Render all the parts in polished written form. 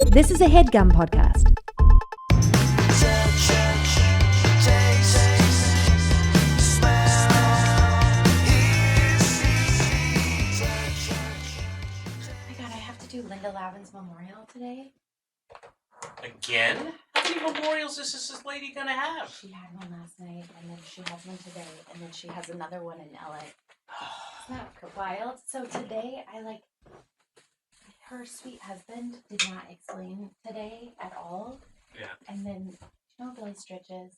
This is a Headgum podcast. Linda Lavin's memorial today. Again? How many memorials is this lady gonna have? She had one last night, and then she has one today, and then she has another one in LA. Isn't that wild? So today, her sweet husband did not explain today at all. Yeah. And then, Billy Stritches?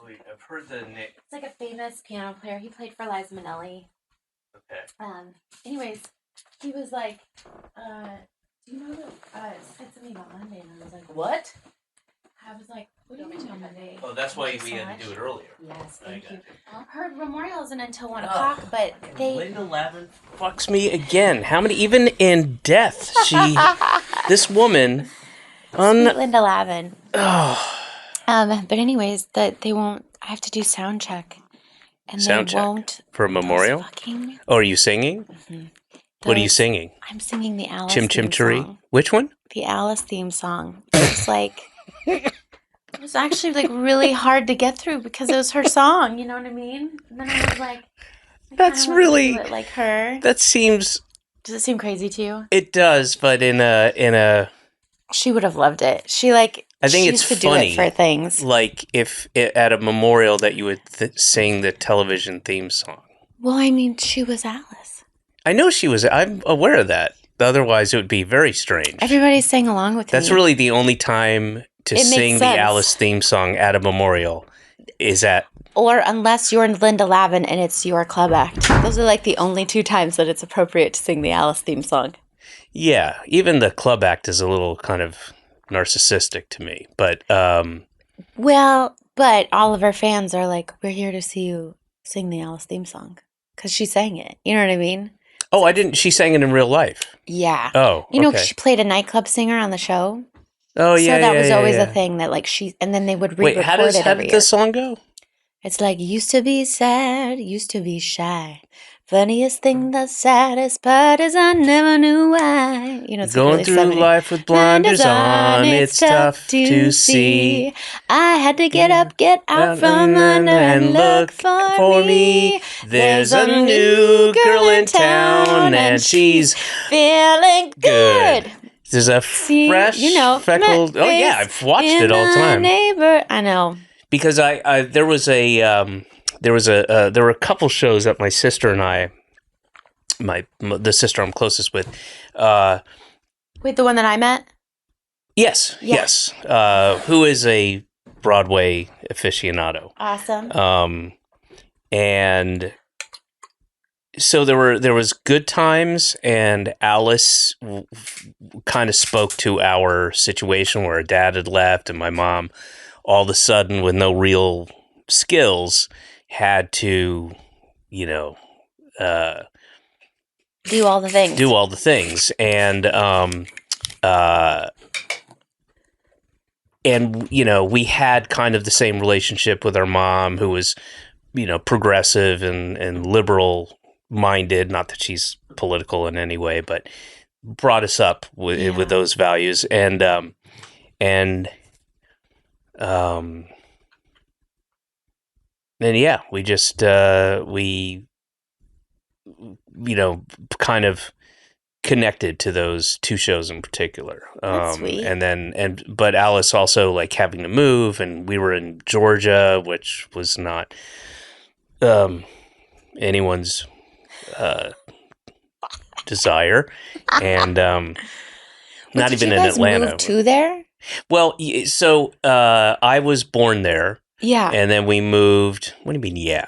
Wait, I've heard the name. It's like a famous piano player. He played for Liza Minnelli. Okay. Anyways, he was like, do you know that said something about Monday? And I was like, what? I was like, what do you mean on Monday? Oh, that's why we had to do it earlier. Yes, thank you. Her memorial isn't until 1 o'clock, but Linda Lavin fucks me again. How many, even in death, this woman. Sweet Linda Lavin. Oh. But anyways, they won't, I have to do sound check. And sound they check? Won't. For a memorial? Oh, are you singing? Mm-hmm. What are you singing? I'm singing the Alice Chim theme Chim Cheree. song. Which one? The Alice theme song. It's like, it was actually like really hard to get through because it was her song, you know what I mean? And then I was like, that's really do it like her. That seems. Does it seem crazy to you? It does, but in a. She would have loved it. I think it's used to funny. Do it for things. Like if at a memorial that you would sing the television theme song. Well, I mean, she was Alice. I know she was. I'm aware of that. Otherwise, it would be very strange. Everybody sang along with me. That's really the only time to sing the Alice theme song at a memorial is at... Or unless you're Linda Lavin and it's your club act. Those are like the only 2 times that it's appropriate to sing the Alice theme song. Yeah. Even the club act is a little kind of narcissistic to me. But... Well, but all of her fans are like, we're here to see you sing the Alice theme song. Because she sang it. You know what I mean? Oh, I didn't. She sang it in real life. Yeah. Oh, you know, she played a nightclub singer on the show. Oh, yeah. So that was always a a thing that, like, and then they would re-record it how did the song go? It's like, used to be sad, used to be shy. Funniest thing, the saddest part is I never knew why. You know, it's going like through life with blinders on, it's tough to see. I had to get up, get out from under and look for me. There's a new girl in town and she's feeling good. There's a fresh, freckled. Oh yeah, I've watched it all the time. Neighbor, I know. Because there were a couple shows that my sister and I, the sister I'm closest with. Wait, the one that I met? Yes, yeah. Yes. Who is a Broadway aficionado? Awesome. And so there was Good Times, and Alice kind of spoke to our situation where her dad had left, and my mom, all of a sudden, with no real skills, had to, do all the things. Do all the things, and we had kind of the same relationship with our mom, who was, progressive and liberal minded. Not that she's political in any way, but brought us up with those values, and yeah, we just kind of connected to those 2 shows in particular. That's sweet. But Alice also like having to move, and we were in Georgia, which was not anyone's desire, and not even in Atlanta. Move to there? Well, so I was born there. Yeah. And then we moved. What do you mean, yeah?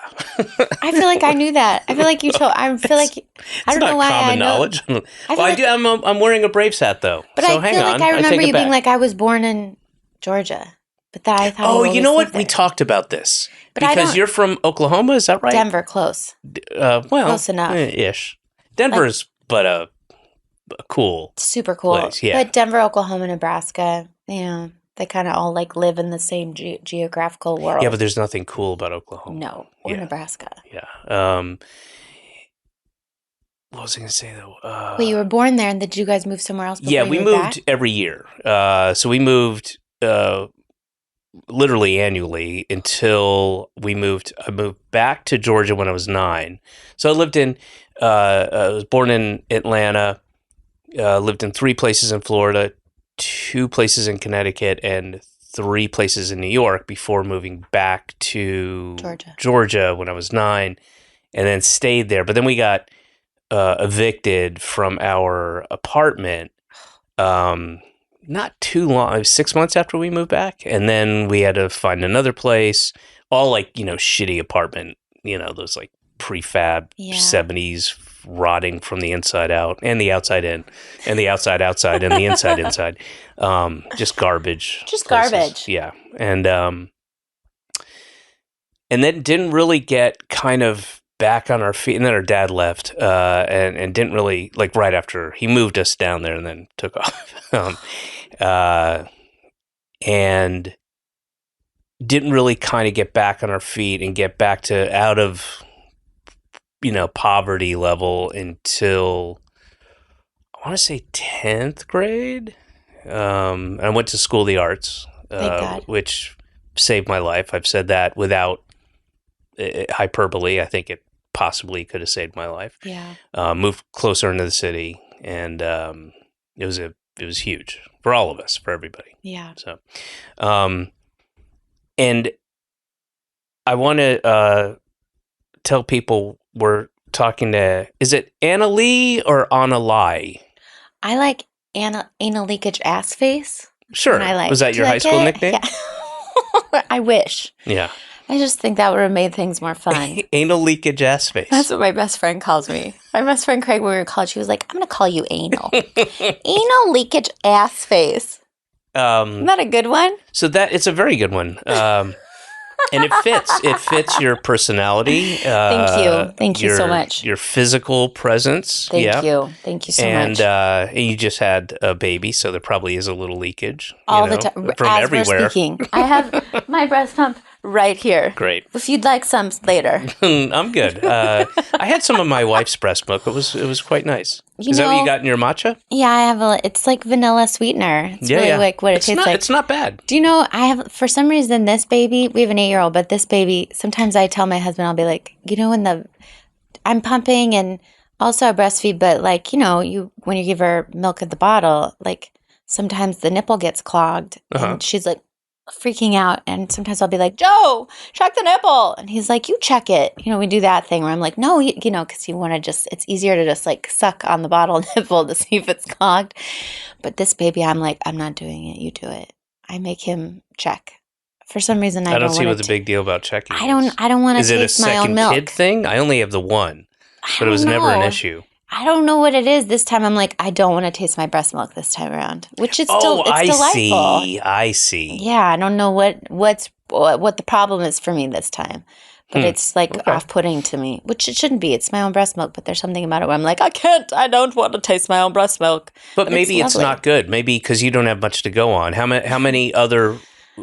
I feel like I knew that. I feel like you told. I feel like I don't know why I know. Knowledge. I do. I'm wearing a Braves hat though. But so I feel like I remember you being like, I was born in Georgia, but that I thought. Oh, you know what? We talked about this because you're from Oklahoma. Is that right? Denver, close. Close enough. Ish. Denver's, but a cool, super cool. Place, yeah. But Denver, Oklahoma, Nebraska. Yeah. They kind of all like live in the same geographical world. Yeah, but there's nothing cool about Oklahoma. No, or Nebraska. Yeah. what was I going to say though? Wait, you were born there, and did you guys move somewhere else? Yeah, we moved every year. So we moved literally annually until I moved back to Georgia when I was 9. So I was born in Atlanta, lived in 3 places in Florida, 2 places in Connecticut, and 3 places in New York before moving back to Georgia when I was 9, and then stayed there. But then we got evicted from our apartment not too long. It was 6 months after we moved back, and then we had to find another place, all like, shitty apartment, those like prefab 70s rotting from the inside out and the outside in and the outside outside and the inside inside. Just garbage. Garbage. Yeah. And then didn't really get kind of back on our feet, and then our dad left, and didn't really, like, right after he moved us down there and then took off, and didn't really kind of get back on our feet and get back to out of poverty level until I want to say 10th grade. I went to School of the Arts, which saved my life. I've said that without hyperbole. I think it possibly could have saved my life. Yeah. Moved closer into the city, and it was huge for all of us, for everybody. Yeah. So, and I want to tell people we're talking to, is it Annalie or Annalie? I like anal leakage ass face. Sure. Was that your high school nickname? Yeah. I wish. Yeah. I just think that would have made things more fun. Anal leakage ass face. That's what my best friend calls me. My best friend Craig, when we were in college, he was like, I'm going to call you anal. Anal leakage ass face. Isn't that a good one? So it's a very good one. And it fits your personality. Thank you so much. Your physical presence. Thank you so much. And you just had a baby, so there probably is a little leakage all the time from as everywhere. We're speaking. I have my breast pump right here. Great. If you'd like some later. I'm good. I had some of my wife's breast milk. It was quite nice. Is that what you got in your matcha? Yeah, I have it's like vanilla sweetener. It's really like what it tastes like. It's not bad. Do you know, for some reason, this baby, we have an 8-year-old, but this baby, sometimes I tell my husband, I'll be like, when I'm pumping and also I breastfeed, but like, when you give her milk at the bottle, like sometimes the nipple gets clogged and she's like freaking out. And sometimes I'll be like, Joe, check the nipple. And he's like, you check it. We do that thing where I'm like, no, because you want to it's easier to just like suck on the bottle nipple to see if it's clogged. But this baby, I'm like, I'm not doing it. You do it. I make him check. For some reason, I don't see what the big deal about checking is. I don't want to taste my own milk. Is it a second kid thing? I only have the one, but it was never an issue. I don't know what it is. This time I'm like, I don't want to taste my breast milk this time around, which is still it's delightful. I see. Yeah, I don't know what the problem is for me this time. But it's like off-putting to me, which it shouldn't be. It's my own breast milk, but there's something about it where I'm like, I don't want to taste my own breast milk. But maybe it's not good. Maybe because you don't have much to go on. How many other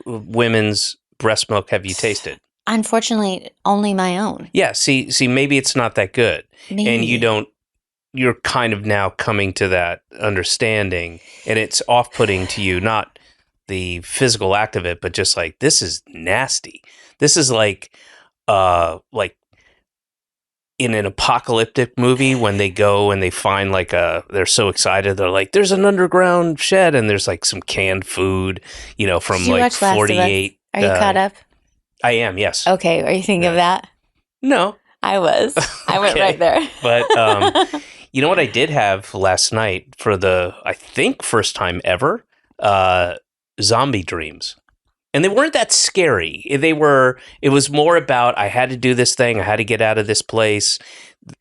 women's breast milk have you tasted? Unfortunately, only my own. Yeah, see, maybe it's not that good. Maybe. And you're kind of now coming to that understanding, and it's off-putting to you, not the physical act of it, but just like, this is nasty. This is like in an apocalyptic movie when they go and they find they're so excited, they're like, there's an underground shed and there's like some canned food, from like 48. Are you caught up? I am, yes. Okay, are you thinking of that? No. I was. I went right there. But you know what I did have last night for the, I think, first time ever? Zombie dreams. And they weren't that scary. It was more about, I had to do this thing. I had to get out of this place.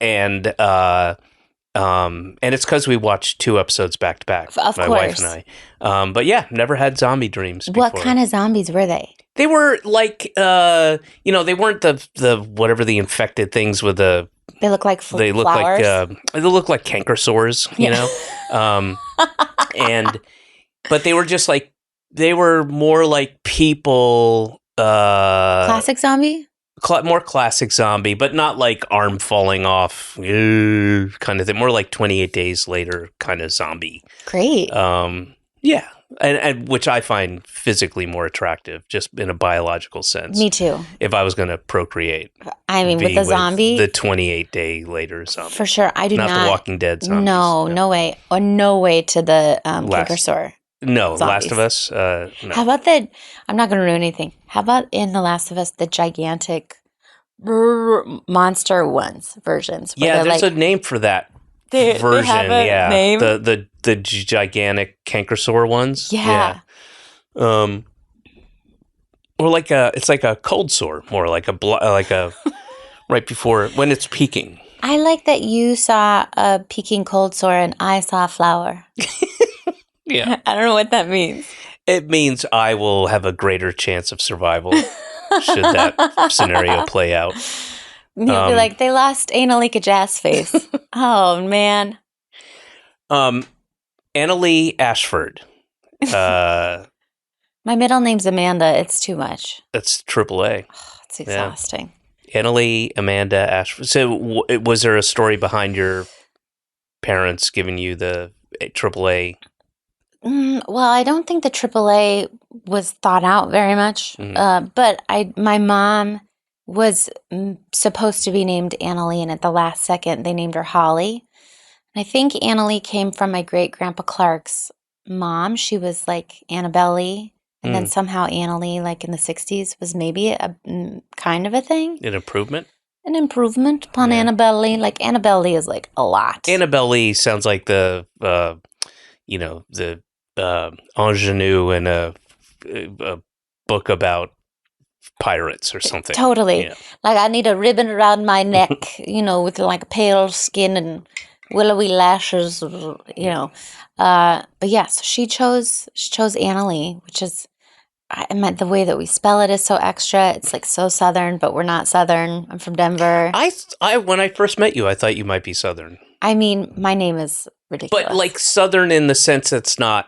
And it's because we watched 2 episodes back to back. Of my course. wife and I. But yeah, never had zombie dreams before. What kind of zombies were they? They were like, they weren't the whatever the infected things with the. They look like they look flowers. They look like canker sores, but they were just like, they were more like people. Classic zombie. more classic zombie, but not like arm falling off kind of thing. More like 28 Days Later kind of zombie. Great. Yeah. And which I find physically more attractive, just in a biological sense. Me too. If I was going to procreate. I mean, with the zombie. The 28 Day Later zombie. For sure. I do not. Not the Walking Dead zombies. No way. Or no way to the Cankersaur. No, zombies. Last of Us. No. How about I'm not going to ruin anything. How about in The Last of Us, the gigantic monster versions? Yeah, there's a name for that version. They have a name? The gigantic Cankersaur ones. Yeah. Or it's like a cold sore, more like a right before when it's peaking. I like that you saw a peaking cold sore and I saw a flower. Yeah. I don't know what that means. It means I will have a greater chance of survival should that scenario play out. You'll be like, they lost Annaleigh Jazz face. Oh, man. Annaleigh Ashford. My middle name's Amanda. It's too much. That's AAA. Oh, it's exhausting. Yeah. Annaleigh Amanda Ashford. So was there a story behind your parents giving you the AAA? Well, I don't think the AAA was thought out very much. Mm-hmm. But my mom was supposed to be named Annalie, and at the last second, they named her Holly. And I think Annalie came from my great-grandpa Clark's mom. She was like Annabelle, and then somehow Annalie, like in the 60s, was maybe a kind of a thing. An improvement? An improvement upon Annabelle. Like Annabelle is like a lot. Annabelle sounds like the ingenue in a book about pirates or something. Totally. Yeah. Like I need a ribbon around my neck, with like pale skin and willowy lashes, But yeah, so she chose Annalie, which is, the way that we spell it is so extra. It's like so Southern, but we're not Southern. I'm from Denver. I when I first met you, I thought you might be Southern. I mean, my name is ridiculous. But like Southern in the sense that's not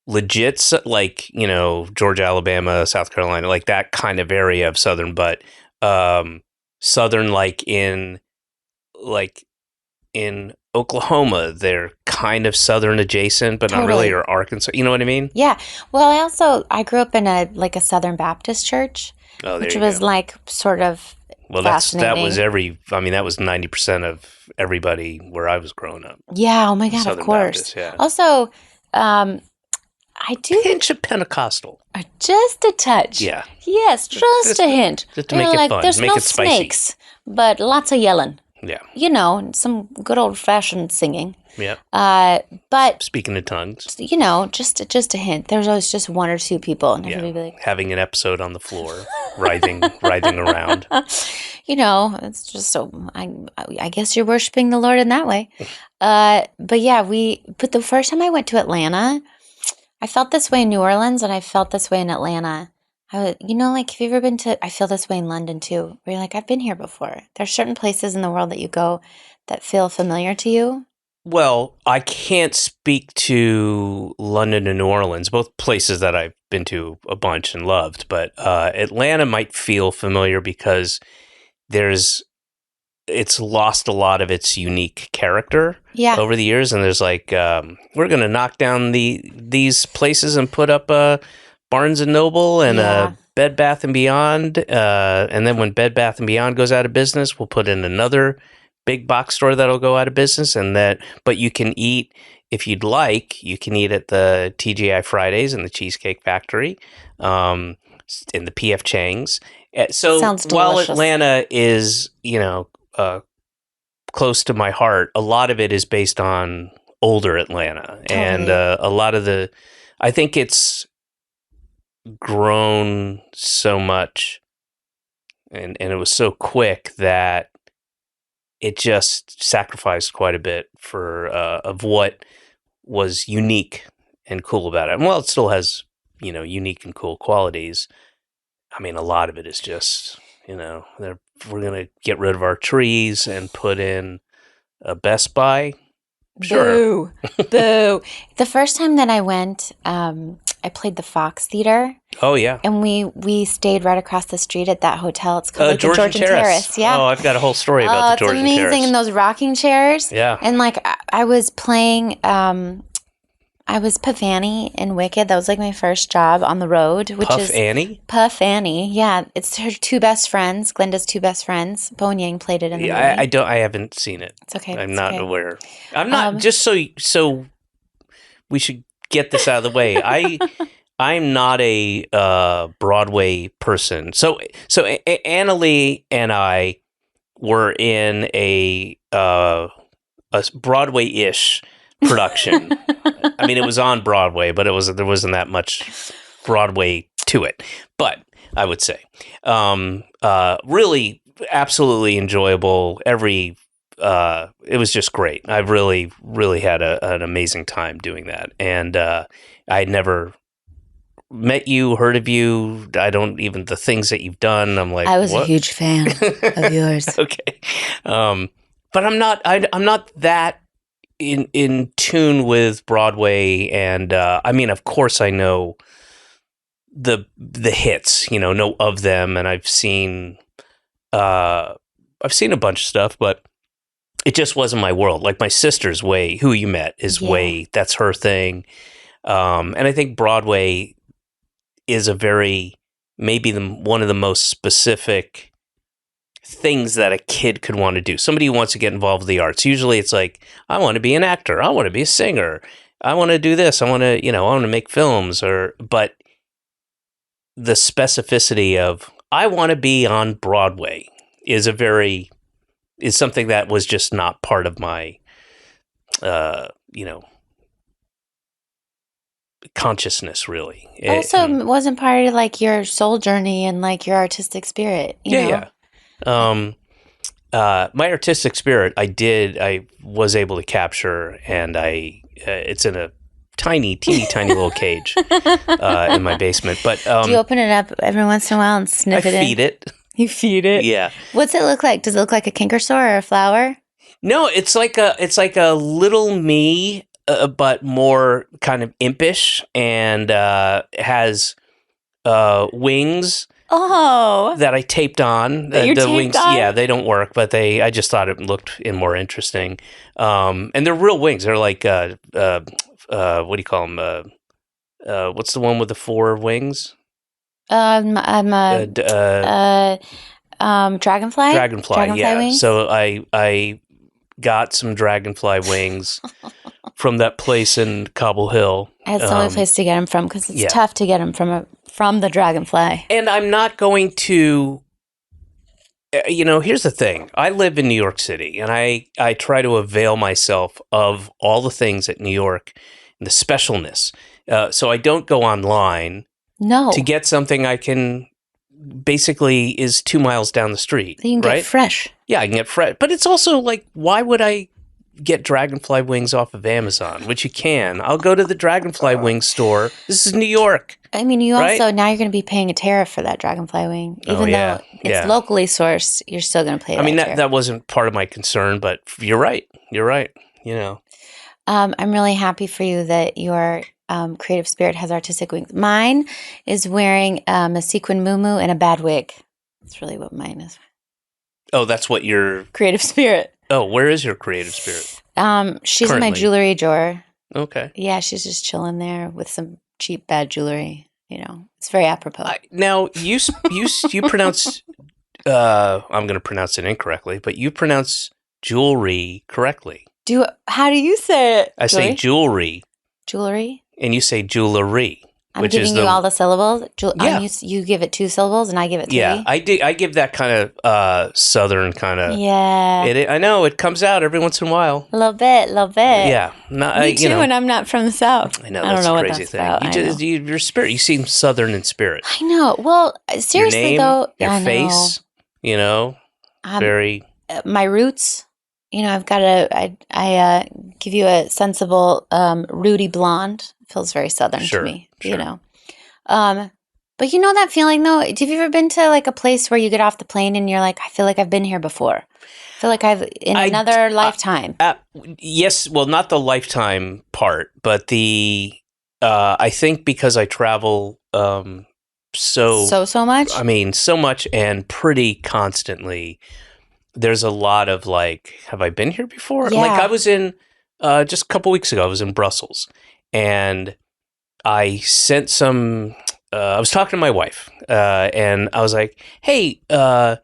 legit, like, Georgia, Alabama, South Carolina, like that kind of area of Southern, but Southern like in Oklahoma, they're kind of Southern adjacent, but not really, or Arkansas. You know what I mean? Yeah. Well, I grew up in a Southern Baptist church, which was like sort of fascinating. That was 90% of everybody where I was growing up. Yeah. Oh my God. Southern of course. Baptist, yeah. Also, I do pinch of Pentecostal. Just a touch. Yeah. Yes, just a hint. Just to make it fun. There's make no it spicy. snakes, but lots of yelling. Yeah. Some good old fashioned singing. Yeah. But speaking in tongues. Just a hint. There's always just one or two people, and everybody be like having an episode on the floor, writhing around. It's just so. I guess you're worshiping the Lord in that way. But yeah, But the first time I went to Atlanta, I felt this way in New Orleans, and I felt this way in Atlanta. have you ever been to, I feel this way in London too, where you're like, I've been here before. There's certain places in the world that you go that feel familiar to you. Well, I can't speak to London and New Orleans, both places that I've been to a bunch and loved, but Atlanta might feel familiar because it's lost a lot of its unique character over the years, and there's we're going to knock down these places and put up a Barnes and Noble and a Bed Bath and Beyond, and then when Bed Bath and Beyond goes out of business, we'll put in another big box store that'll go out of business, but you can eat, if you'd like, you can eat at the TGI Fridays and the Cheesecake Factory, in the PF Chang's. So Sounds while delicious. Atlanta is, close to my heart, a lot of it is based on older Atlanta. Totally. And a lot of I think it's grown so much and it was so quick that it just sacrificed quite a bit for of what was unique and cool about it. And while it still has, unique and cool qualities, I mean, a lot of it is just, we're going to get rid of our trees and put in a Best Buy. Sure. Boo. Boo. The first time that I went, I played the Fox Theater. Oh, yeah. And we stayed right across the street at that hotel. It's called like the Georgian Terrace. Yeah. Oh, I've got a whole story about the Georgian It's amazing. Terrace. And those rocking chairs. Yeah. And like I was playing, I was Puff Annie in Wicked. That was like my first job on the road. Puff Annie? Puff Annie. Yeah. It's her two best friends. Glenda's two best friends. Bo and Yang played it in the movie. I haven't seen it. It's okay. I'm not aware. I'm not, just so we should get this out of the way. I'm not a Broadway person. So Annalie and I were in a Broadway-ish production. I mean, it was on Broadway, but there wasn't that much Broadway to it. But I would say, really, absolutely enjoyable. It was just great. I really, really had an amazing time doing that, and I'd never met you, heard of you. I don't even the things that you've done. I'm like, I was what? a huge fan of yours. Okay, but I'm not. I'm not that in tune with Broadway, and I mean, of course, I know the hits. Know of them, and I've seen a bunch of stuff, but it just wasn't my world. Like my sister's way, Who You Met is way. That's her thing, and I think Broadway is maybe one of the most specific things that a kid could want to do. Somebody who wants to get involved with the arts. Usually it's like, I want to be an actor. I want to be a singer. I want to do this. I want to, I want to make films but the specificity of I want to be on Broadway is something that was just not part of my, consciousness, really. Also, it wasn't part of like your soul journey and like your artistic spirit. You know? My artistic spirit, I was able to capture, and it's in a teeny tiny little cage in my basement. But do you open it up every once in a while and sniff it in? I feed it. You feed it? Yeah. What's it look like? Does it look like a kinker store or a flower? No, it's like a little me, but more kind of impish, and has wings. Oh, that I taped on. The wings, on? Yeah, they don't work, but I just thought it looked more interesting. And they're real wings. They're like what do you call them? What's the one with the 4 wings? dragonfly. Dragonfly, yeah. Wings? So I got some dragonfly wings from that place in Cobble Hill. That's the only place to get them from, because it's tough to get them from the dragonfly. And I'm not going to, here's the thing. I live in New York City, and I try to avail myself of all the things at New York and the specialness. So I don't go online to get something I can basically is 2 miles down the street. You can get fresh. Yeah, I can get fresh. But it's also like, why would I get dragonfly wings off of Amazon, which you can? I'll go to the dragonfly wing store. This is New York. I mean, you also, now you're going to be paying a tariff for that dragonfly wing. Even though it's locally sourced, you're still going to pay that wasn't part of my concern, but you're right. You're right. I'm really happy for you that your creative spirit has artistic wings. Mine is wearing a sequin muumuu and a bad wig. That's really what mine is. Oh, that's what your creative spirit. Oh, where is your creative spirit? She's currently in my jewelry drawer. Okay. Yeah, she's just chilling there with some cheap bad jewelry. It's very apropos. Now you pronounce. I'm going to pronounce it incorrectly, but you pronounce jewelry correctly. How do you say it? I say jewelry. Jewelry. And you say jewelry. I'm giving you all the syllables. You give it 2 syllables, and I give it 3. Yeah, I give that kind of southern kind of. Yeah. I know it comes out every once in a while. A little bit. Yeah, me too. And I'm not from the South. I know that's a crazy thing. Your spirit. You seem southern in spirit. I know. Well, seriously your name, though, your face. Very. My roots. I've got I give you a sensible, rooty blonde. Feels very southern to me, Sure. But that feeling though, have you ever been to like a place where you get off the plane and you're like, I feel like I've been here before. I feel like another lifetime. Yes. Well, not the lifetime part, but the I think because I travel So much? I mean, so much and pretty constantly. There's a lot of like, have I been here before? Like Yeah. I was in just a couple weeks ago. I was in Brussels, and I sent some. I was talking to my wife, and I was like, "Hey, last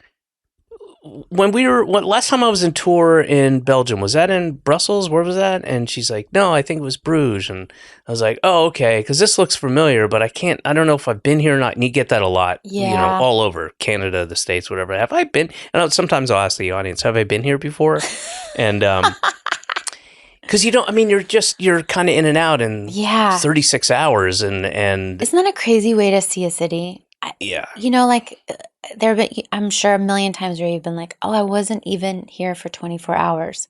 time I was in tour in Belgium, was that in Brussels? Where was that?" And she's like, "No, I think it was Bruges." And I was like, "Oh, okay," because this looks familiar, but I don't know if I've been here or not. And you get that a lot, Yeah. all over Canada, the States, whatever. Have I been? And sometimes I'll ask the audience, "Have I been here before?" And because you're kind of in and out in Yeah. 36 hours, and Isn't that a crazy way to see a city? yeah. Like there have been, I'm sure a million times where you've been like, oh, I wasn't even here for 24 hours.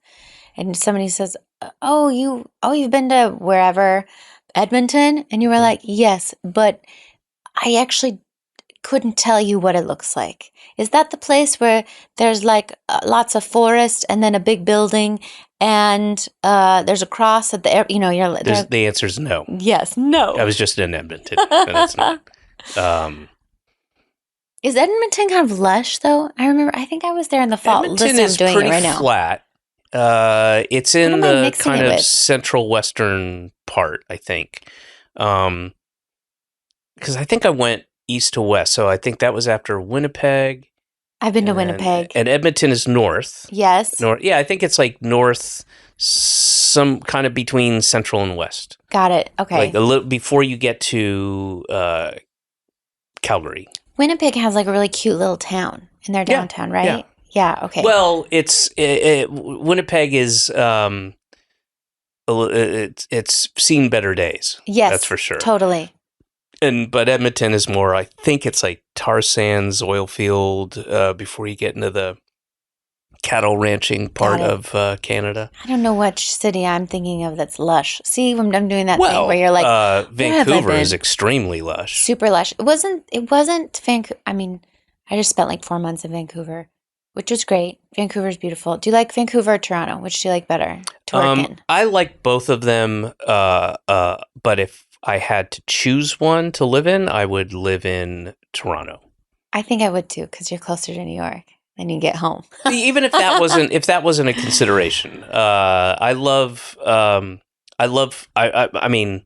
And somebody says, you've been to wherever, Edmonton? And you were like, yes, but I actually couldn't tell you what it looks like. Is that the place where there's like lots of forest and then a big building and there's a cross at the air, you're The answer is no. Yes, no. I was just in Edmonton, and it's not. Is Edmonton kind of lush though? I think I was there in the fall. Edmonton Listen, I'm is doing pretty it right now. flat. It's in What am I the mixing kind it of with? central western part, I think. Because I think I went east to west, so I think that was after Winnipeg. I've been to Winnipeg. And Edmonton is north. Yes. North. Yeah, I think it's like north, some kind of between central and west. Got it. Okay. Like a little before you get to Calgary. Winnipeg has like a really cute little town in their downtown, right? Yeah. Okay. Well, Winnipeg is it's seen better days. Yes, that's for sure. Totally. But Edmonton is more. I think it's like tar sands, oil field before you get into the cattle ranching part of Canada. I don't know which city I'm thinking of that's lush. See, I'm doing that thing where you're like, Vancouver is extremely lush, super lush. It wasn't Vancouver. I mean, I just spent like 4 months in Vancouver, which was great. Vancouver's beautiful. Do you like Vancouver or Toronto? Which do you like better to work in? I like both of them, but if I had to choose one to live in, I would live in Toronto. I think I would too, because you're closer to New York. Then you get home. Even if that wasn't a consideration, I mean,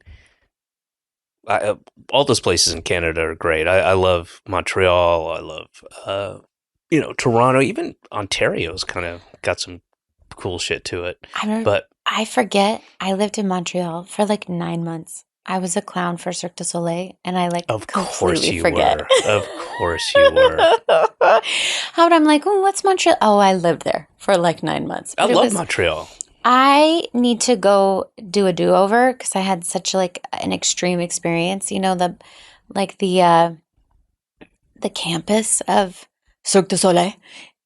all those places in Canada are great. I love Montreal. I love Toronto. Even Ontario's kind of got some cool shit to it. I forget. I lived in Montreal for like 9 months. I was a clown for Cirque du Soleil, and I completely forget. Of course you were. How would I'm like, what's Montreal? Oh, I lived there for like 9 months. I love Montreal. I need to go do a do-over because I had such like an extreme experience. The campus of Cirque du Soleil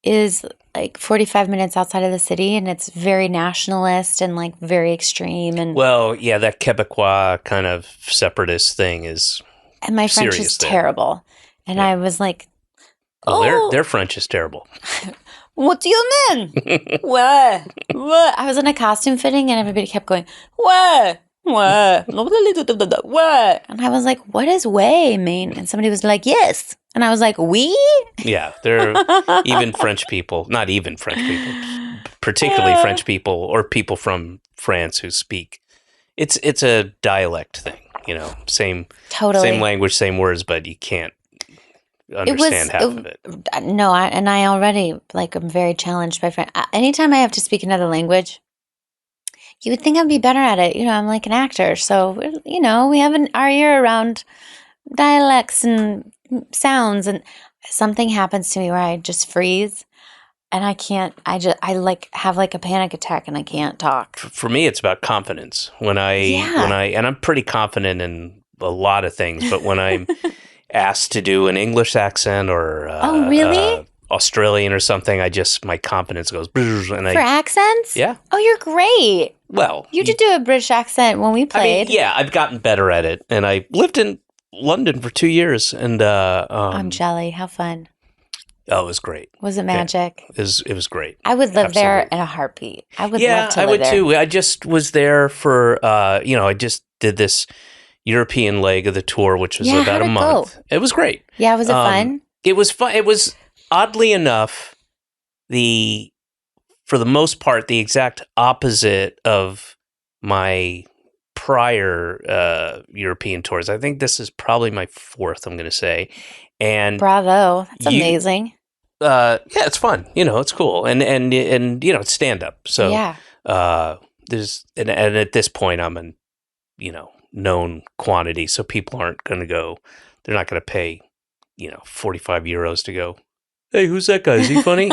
is like 45 minutes outside of the city, and it's very nationalist and like very extreme. And well, yeah, that Quebecois kind of separatist thing is. And my French is terrible, and I was like, their French is terrible. What do you mean? What? I was in a costume fitting, and everybody kept going, what? What? What? And I was like, what does way mean? And somebody was like, yes. And I was like, we? Yeah, they're even French people, not even French people, particularly French people or people from France who speak. It's a dialect thing, same language, same words, but you can't understand half of it. No, I already I'm very challenged by French. Anytime I have to speak another language, you would think I'd be better at it. I'm like an actor, so we have our ear around dialects and sounds, and something happens to me where I just freeze and I can't. I have like a panic attack and I can't talk. For me, it's about confidence. When I'm pretty confident in a lot of things, but when I'm asked to do an English accent or really? Australian or something, my confidence goes. For accents? Yeah. Oh, you're great. Well, you did do a British accent when we played. I've gotten better at it, and I lived in London for 2 years, and I'm jelly. How fun! Oh, it was great. Was it magic? Yeah, it was great. I would live there in a heartbeat. I would love to live there. I would too. I just was there for I just did this European leg of the tour, which was about how'd a it month. go? It was great. Yeah, was it fun? It was fun. It was, oddly enough, for the most part, the exact opposite of my prior European tours. I think this is probably my fourth, I'm going to say. And Bravo. That's amazing. Yeah, it's fun. It's cool. And it's stand up. So yeah. there's, and at this point I'm an, known quantity. So people aren't going to go, they're not going to pay, 45 euros to go, hey, who's that guy? Is he funny?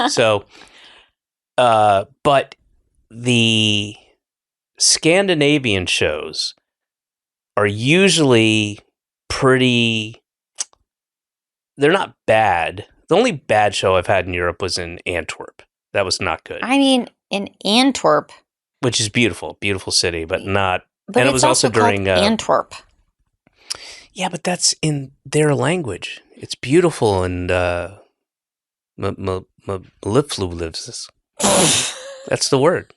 So, but the Scandinavian shows are usually pretty, they're not bad. The only bad show I've had in Europe was in Antwerp. That was not good. I mean, in Antwerp. Which is beautiful city, but not. But and it's it was also during Antwerp. Yeah, but that's in their language. It's beautiful and lives. That's the word.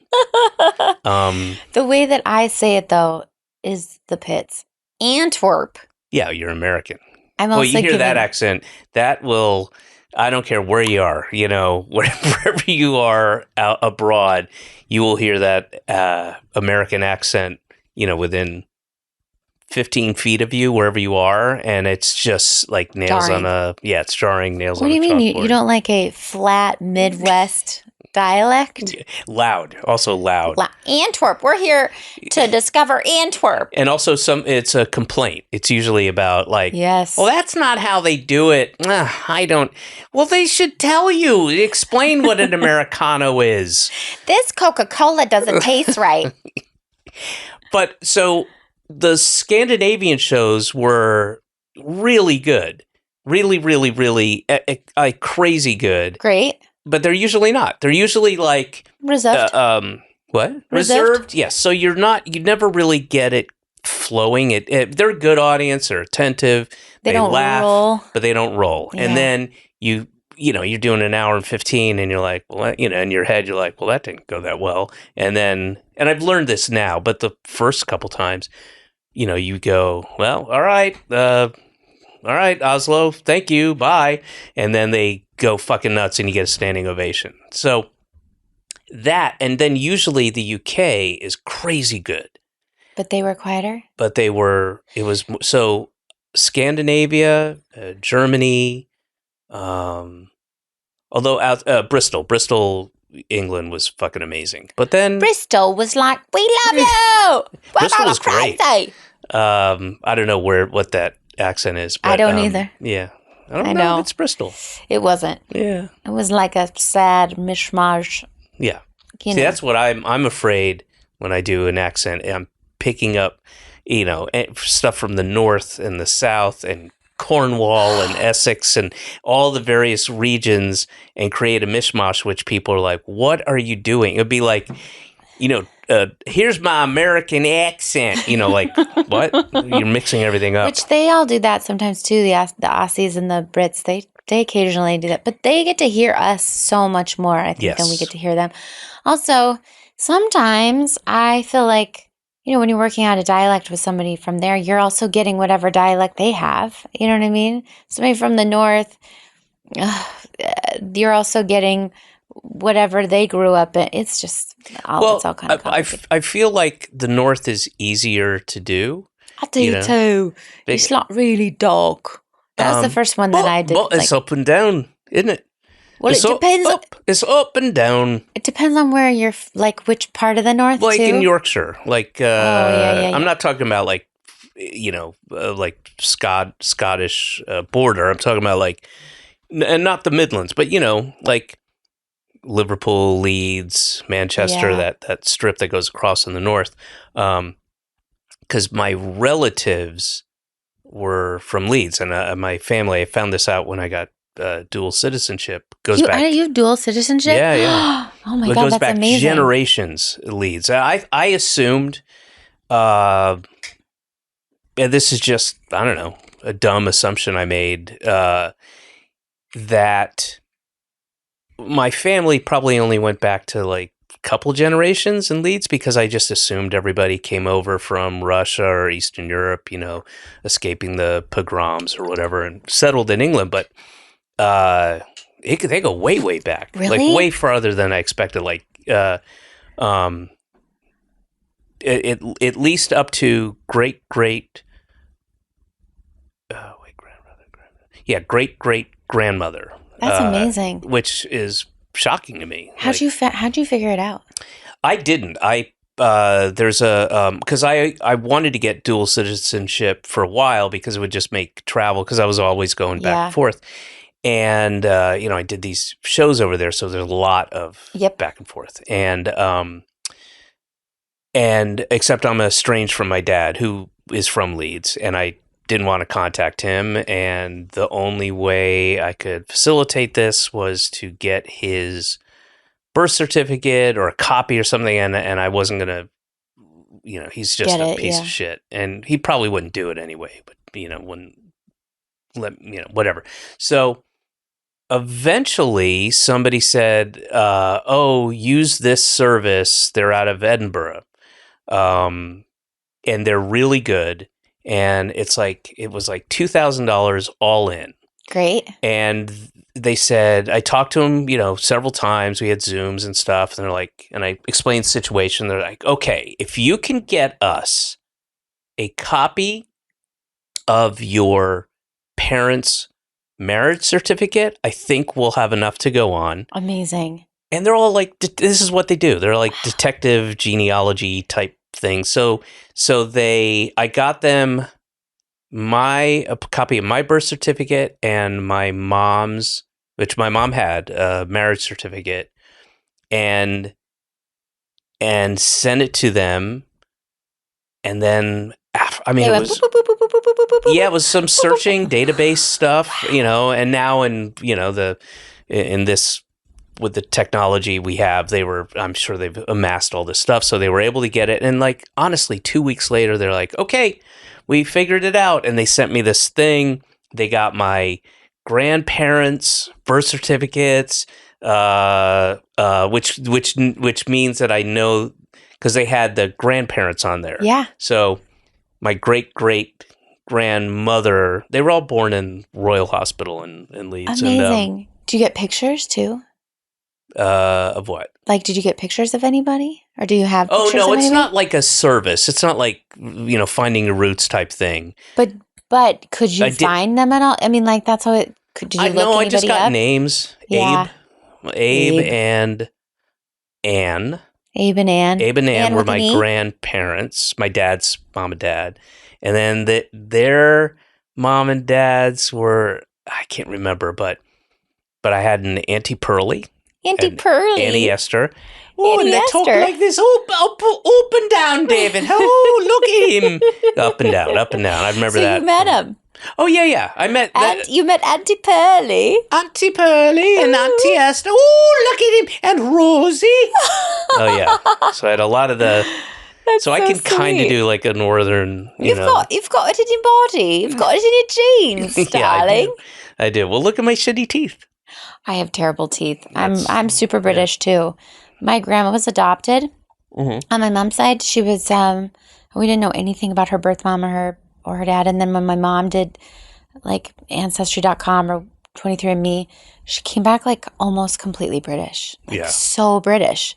The way that I say it though is the pits. Antwerp. Yeah, you're American. I'm well, also you hear that accent, that will. I don't care where you are. Wherever you are out abroad, you will hear that American accent. Within 15 feet of you, wherever you are, and it's just like nails jarring. It's jarring nails on a chalkboard. What do you mean? You don't like a flat Midwest dialect? Loud, also loud. Antwerp. We're here to discover Antwerp. And also it's a complaint. It's usually about like, yes. Well, that's not how they do it. I don't. Well, they should tell you. Explain what an Americano is. This Coca-Cola doesn't taste right. But so the Scandinavian shows were really good. Really, really, really crazy good. Great. But they're usually not. They're usually like reserved. What? Reserved? Yes. So you never really get it flowing. They're a good audience. They're attentive. They don't laugh, roll. But they don't roll. Yeah. And then you're doing an hour and 15 and you're like, well, in your head, you're like, well, that didn't go that well. And I've learned this now, but the first couple times, you go, well, all right, Oslo, thank you, bye. And then they go fucking nuts and you get a standing ovation. So that, and then usually the UK is crazy good. But they were quieter? But so Scandinavia, Germany, although Bristol, England was fucking amazing. But then Bristol was like, we love you! Bristol was great. I don't know what that accent is. But, I don't either. Yeah. I don't know if it's Bristol. It wasn't. Yeah. It was like a sad mishmash. Yeah. See, that's what I'm afraid when I do an accent. I'm picking up, stuff from the north and the south and Cornwall and Essex and all the various regions and create a mishmash, which people are like, what are you doing? It'd be like, here's my American accent, like, what? You're mixing everything up. Which they all do that sometimes too. The Aussies and the Brits, they occasionally do that, but they get to hear us so much more, I think, than we get to hear them. Also, sometimes I feel like, when you're working out a dialect with somebody from there, you're also getting whatever dialect they have. You know what I mean? Somebody from the north, you're also getting whatever they grew up in. It's just it's all kind of complicated. I feel like the north is easier to do. I do too. It's not really dark. That was the first one that I did. Well, it's up and down, isn't it? Well, it depends. It's up and down. It depends on where you're, like which part of the north. Like too? in Yorkshire, like yeah. I'm not talking about like like Scottish border. I'm talking about like, and not the Midlands, but like Liverpool, Leeds, Manchester, that strip that goes across in the north. Because my relatives were from Leeds, and my family. I found this out when I got dual citizenship. You have dual citizenship? Yeah. Oh my God, that's goes back amazing. Generations, Leeds. I assumed, and this is just, I don't know, a dumb assumption I made, that my family probably only went back to like couple generations in Leeds because I just assumed everybody came over from Russia or Eastern Europe, escaping the pogroms or whatever and settled in England. But they go way, way back, like Really? way farther than I expected. Like, at least up to great grandmother. That's amazing. Which is shocking to me. How'd you figure it out? I didn't. There's a because I wanted to get dual citizenship for a while because it would just make travel because I was always going back and forth, and I did these shows over there, so there's a lot of back and forth, and except I'm estranged from my dad who is from Leeds, and I didn't want to contact him, and the only way I could facilitate this was to get his birth certificate or a copy or something, and I wasn't gonna, he's just a piece of shit, and he probably wouldn't do it anyway, but wouldn't let whatever. So eventually somebody said, use this service. They're out of Edinburgh, and they're really good. And it was like $2,000 all in. Great. And they said, I talked to them, several times. We had Zooms and stuff. And they're like, and I explained the situation. They're like, okay, if you can get us a copy of your parents' marriage certificate, I think we'll have enough to go on. Amazing. And they're all like, this is what they do. They're like detective genealogy type thing. So I got them a copy of my birth certificate and my mom's, which my mom had, a marriage certificate, and sent it to them. And then, it was, it was some searching database stuff, and now in this, with the technology we have, I'm sure they've amassed all this stuff. So they were able to get it. And like, honestly, 2 weeks later, they're like, okay, we figured it out. And they sent me this thing. They got my grandparents' birth certificates, which means that I know, because they had the grandparents on there. Yeah. So my great grandmother, they were all born in Royal Hospital in Leeds. Amazing. And, do you get pictures too? Of what? Like, did you get pictures of anybody, or do you have? Oh no, it's not like a service. It's not like finding your roots type thing. But could you find them at all? I mean, like that's how it. Did you look anybody up? I just got names. Yeah. Abe and Anne. Abe and Anne were my grandparents, my dad's mom and dad, and then their mom and dads were, I can't remember, but I had an Auntie Pearlie. Annie Esther. Oh, and they talk like this. Oh, up and down, David. Oh, look at him. Up and down, up and down. I remember that. So you met him. Oh, yeah. I met you met Auntie Pearlie. Auntie Pearlie and Auntie Esther. Oh, look at him. And Rosie. Oh, yeah. So I had a lot of the... So I can kind of do like a northern, You've got it in your body. You've got it in your genes, darling. I do. Well, look at my shitty teeth. I have terrible teeth. I'm super British too. My grandma was adopted. Mm-hmm. On my mom's side, she was. We didn't know anything about her birth mom or her dad. And then when my mom did like Ancestry.com or 23andMe, she came back like almost completely British. Like, so British.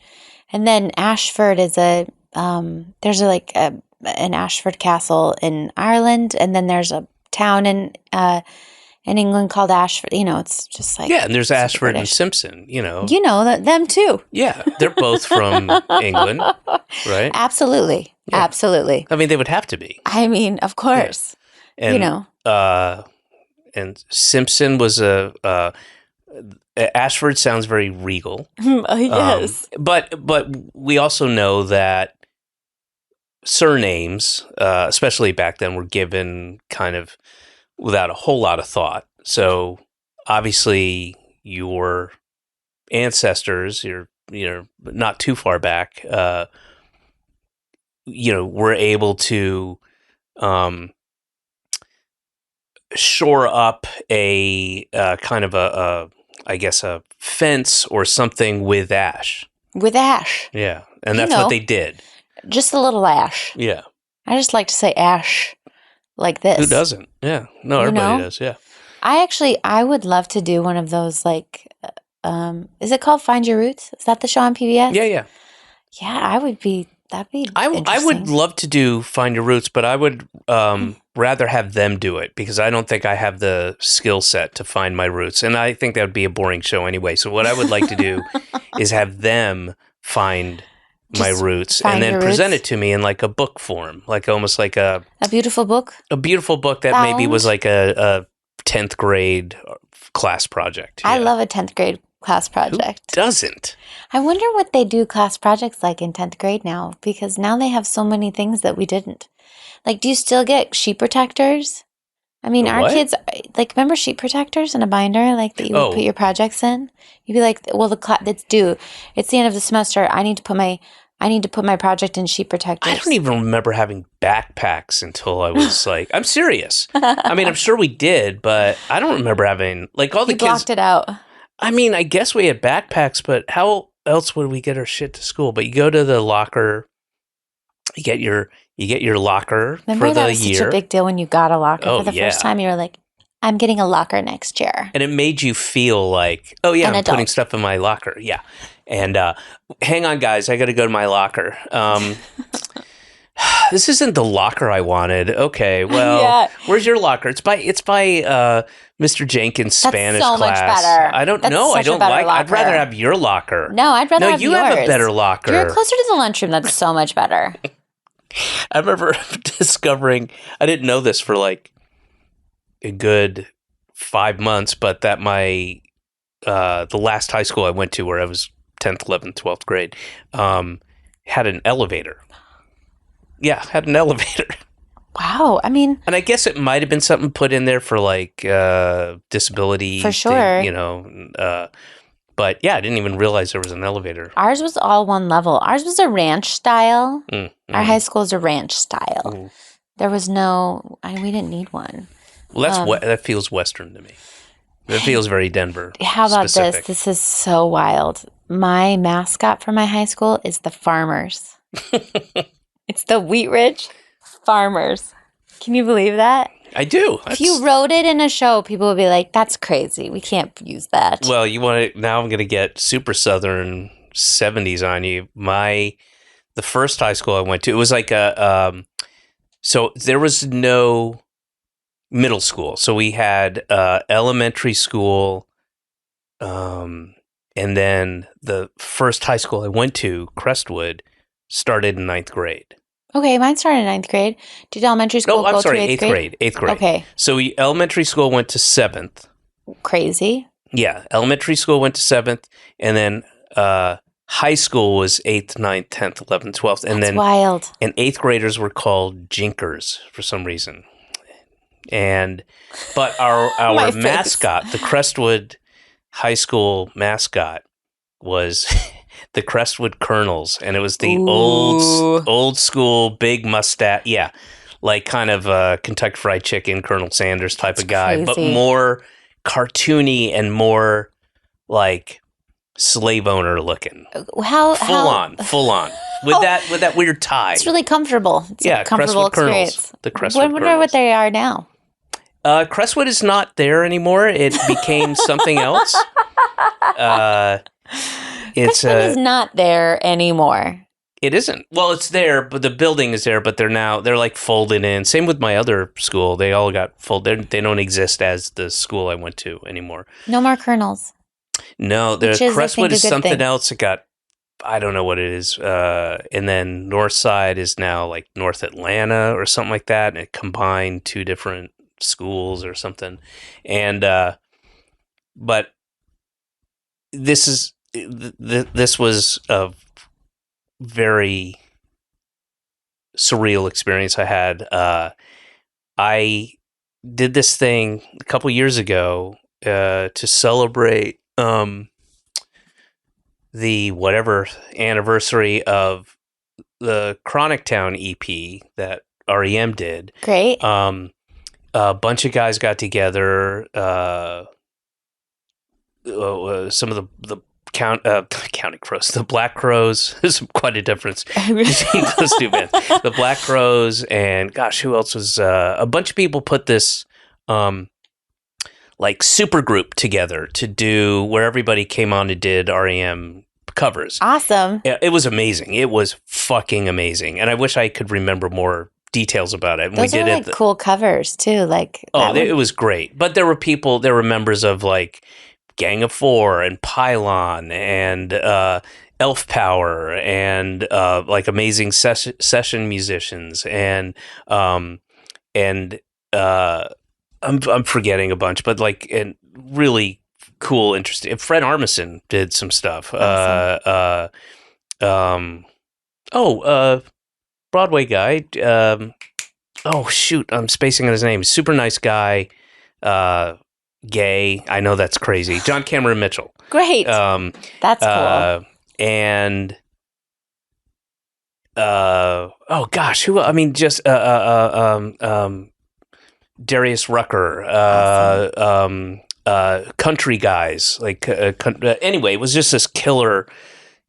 And then Ashford is there's an Ashford castle in Ireland, and then there's a town in England called Ashford. It's just like and there's Ashford British. And Simpson. Them too. Yeah, they're both from England, right? Absolutely, absolutely. I mean, they would have to be. I mean, of course. And, and Simpson was Ashford sounds very regal. Yes, but we also know that surnames, especially back then, were given kind of without a whole lot of thought. So obviously your ancestors, you're not too far back, were able to shore up a kind of a fence or something with ash. With ash. Yeah. And You that's know. what they did. Just a little ash. Yeah. I just like to say ash like this. Who doesn't? Yeah. No, You everybody know? does. Yeah. I would love to do one of those, like, is it called Find Your Roots? Is that the show on PBS? Yeah. Yeah, that'd be I would interesting. love to do Find Your Roots, but I would rather have them do it because I don't think I have the skill set to find my roots. And I think that would be a boring show anyway. So what I would like to do is have them find my Just roots find and then your present roots. it to me in like a book form, like almost like a beautiful book. beautiful book that maybe was Bound. like a 10th grade class project. I Yeah. love a 10th grade class Who project. doesn't? I wonder what they do class projects like in 10th grade now, because now they have so many things that we didn't. Like, do you still get sheet protectors? I mean, The our what? kids, like, remember sheet protectors in a binder, like, that you would Oh. put your projects in? You'd be like, well, it's due. It's the end of the semester. I need to put my project in sheet protectors. I don't even remember having backpacks until I was like, I'm serious. I mean, I'm sure we did, but I don't remember having like all the You kids. blocked it out. I mean, I guess we had backpacks, but how else would we get our shit to school? But you go to the locker, you get your locker Remember for that the was year, such a big deal when you got a locker Oh, for the first yeah. time? You were like, I'm getting a locker next year. and it made you feel like, oh yeah, An I'm putting adult. stuff in my locker. Yeah, and hang on, guys, I got to go to my locker. This isn't the locker I wanted. Okay, well, Yeah. where's your locker? It's by Mr. Jenkins' That's Spanish so much class. better. I don't That's know. I such a don't better like. I'd rather locker. have your locker. No, I'd rather No, have you yours. have a better locker. You're closer to the lunchroom. That's so much better. I remember discovering. I didn't know this for like a good 5 months, but that my the last high school I went to, where I was 10th, 11th, 12th grade, had an elevator. Yeah, had an elevator. Wow. I mean, And I guess it might have been something put in there for like disability. For sure. But yeah, I didn't even realize there was an elevator. ours was all one level. Ours was a ranch style. Mm, Our mm, high school is a ranch style. mm. There was no, we didn't need one. Well, that feels Western to me. That feels very Denver. How about specific. this? This is so wild. My mascot for my high school is the Farmers. It's the Wheat Ridge Farmers. Can you believe that? I do. If you wrote it in a show, people would be like, that's crazy. We can't use that. Well, you want to, now I'm going to get super Southern 70s on you. The first high school I went to, it was like so there was no middle school. So we had elementary school, and then the first high school I went to, Crestwood, started in 9th grade. Okay, mine started in 9th grade. Did elementary school No, I'm go sorry, to 8th 8th grade. 8th grade. Okay, So elementary school went to 7th. crazy. Yeah, elementary school went to 7th, and then high school was 8th, 9th, 10th, 11th, 12th. And That's then wild. and 8th graders were called jinkers for some reason. But My our face. mascot, the Crestwood High School mascot, was the Crestwood Colonels, and it was the Ooh. old school big mustache, yeah, like kind of Kentucky Fried Chicken, Colonel Sanders type of guy, but crazy. more cartoony and more like slave owner looking, How full on, with that weird tie. It's really comfortable. It's Yeah, a comfortable Crestwood Colonels. experience. The Crestwood I wonder Colonels. what they are now. Crestwood is not there anymore. It became something else. It's Crestwood is not there anymore. It isn't. Well, it's there, but the building is there. But they're like folded in. Same with my other school. They all got folded. They don't exist as the school I went to anymore. No more colonels. No, the Which is, I Crestwood think, a is good something thing. else. It got, I don't know what it is. And then North Side is now like North Atlanta or something like that. And it combined two different schools or something. And but this was a very surreal experience I had. I did this thing a couple years ago to celebrate the whatever anniversary of the Chronic Town EP that REM did. Great. A bunch of guys got together. Some of the County Crows. The Black Crows. There's quite a difference between those two bands. The Black Crows and gosh, who else was? A bunch of people put this like super group together to do where everybody came on and did REM covers. Awesome. Yeah, it was amazing. It was fucking amazing, and I wish I could remember more details about it. Those are like cool covers too. Like it was great. But there were members of like Gang of Four and Pylon and Elf Power and like amazing session musicians and I'm forgetting a bunch, but like and really cool, interesting. Fred Armisen did some stuff. Awesome. Broadway guy. Oh shoot, I'm spacing on his name. Super nice guy. Gay. I know that's crazy. John Cameron Mitchell. Great. That's cool. And oh gosh, who? I mean, just Darius Rucker. Awesome. Country guys. Like anyway, it was just this killer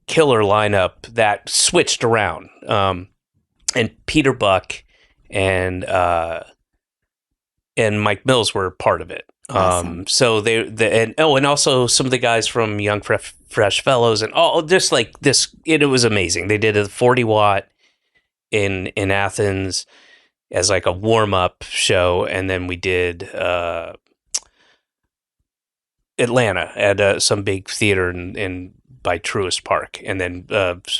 lineup that switched around. And Peter Buck and Mike Mills were part of it. Awesome. So and also some of the guys from Young Fresh Fellows and all just like this. It was amazing. They did a 40-watt in Athens as like a warm up show, and then we did Atlanta at some big theater in by Truist Park, and then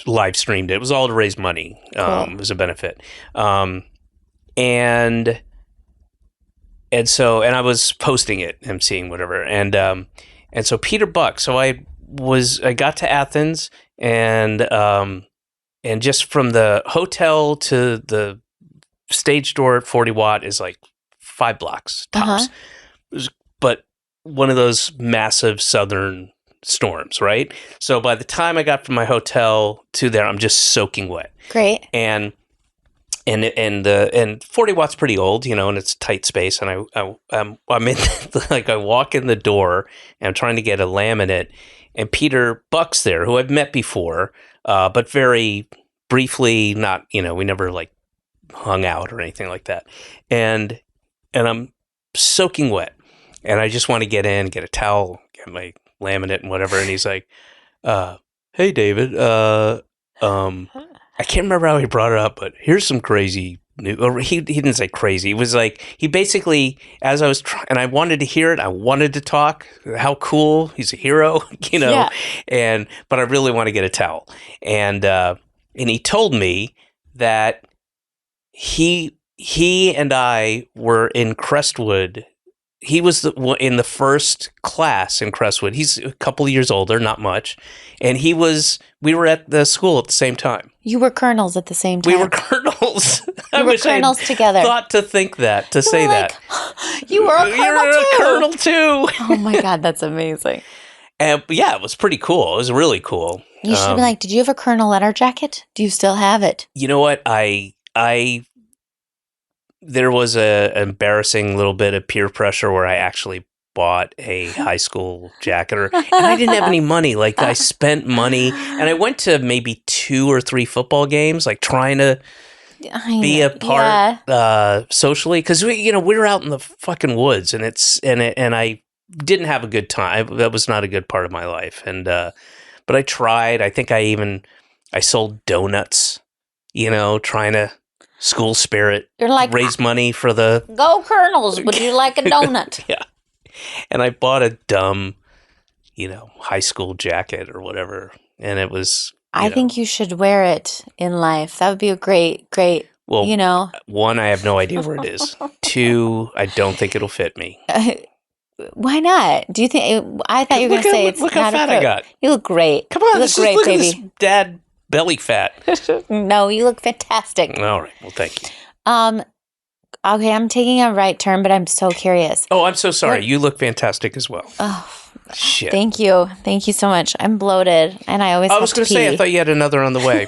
live streamed it. It was all to raise money. Cool. It was a benefit. And I was posting it, emceeing whatever. And so Peter Buck. So I got to Athens and just from the hotel to the stage door at 40 Watt is like 5 blocks tops. But one of those massive southern storms, right? So by the time I got from my hotel to there, I'm just soaking wet. Great. And 40 Watt's pretty old, and it's tight space. And I'm in like I walk in the door and I'm trying to get a laminate, and Peter Buck's there, who I've met before, but very briefly. Not we never like hung out or anything like that. And I'm soaking wet, and I just want to get in, get a towel, get my laminate and whatever. And he's like, "Hey, David, I can't remember how he brought it up, but here's some crazy news." Or he didn't say crazy. It was like, he basically, as I was trying, and I wanted to hear it, I wanted to talk, how cool, he's a hero, Yeah. but I really want to get a towel. And he told me that he and I were in Crestwood. He was in the first class in Crestwood. He's a couple of years older, not much. And we were at the school at the same time. You were colonels at the same time. We were colonels. You were colonels together. Thought to think that, to say that. You were a colonel You're too. a colonel too. Oh my God, that's amazing. And yeah, it was pretty cool. It was really cool. You should be like, did you have a colonel letter jacket? Do you still have it? You know what? There was a embarrassing little bit of peer pressure where I actually bought a high school jacket, and I didn't have any money. Like, I spent money, and I went to maybe 2 or 3 football games, like trying to be a part socially, because we were out in the fucking woods, and I didn't have a good time. That was not a good part of my life, and but I tried. I think I sold donuts, trying to school spirit. You're like, raise money for the go colonels. Would you like a donut? Yeah. And I bought a dumb, high school jacket or whatever. And it was, I think you should wear it in life. That would be a great, well, 1, I have no idea where it is. 2, I don't think it'll fit me. Why not? Do you think, I thought you were going to say it's look how fat I got. You look great. Come on, you look great, look baby. at this dad belly fat. No, you look fantastic. All right. Well, thank you. Okay, I'm taking a right turn, but I'm so curious. Oh, I'm so sorry. You look fantastic as well. Oh, shit. Thank you. Thank you so much. I'm bloated, and I always I was going to say, I thought you had another on the way.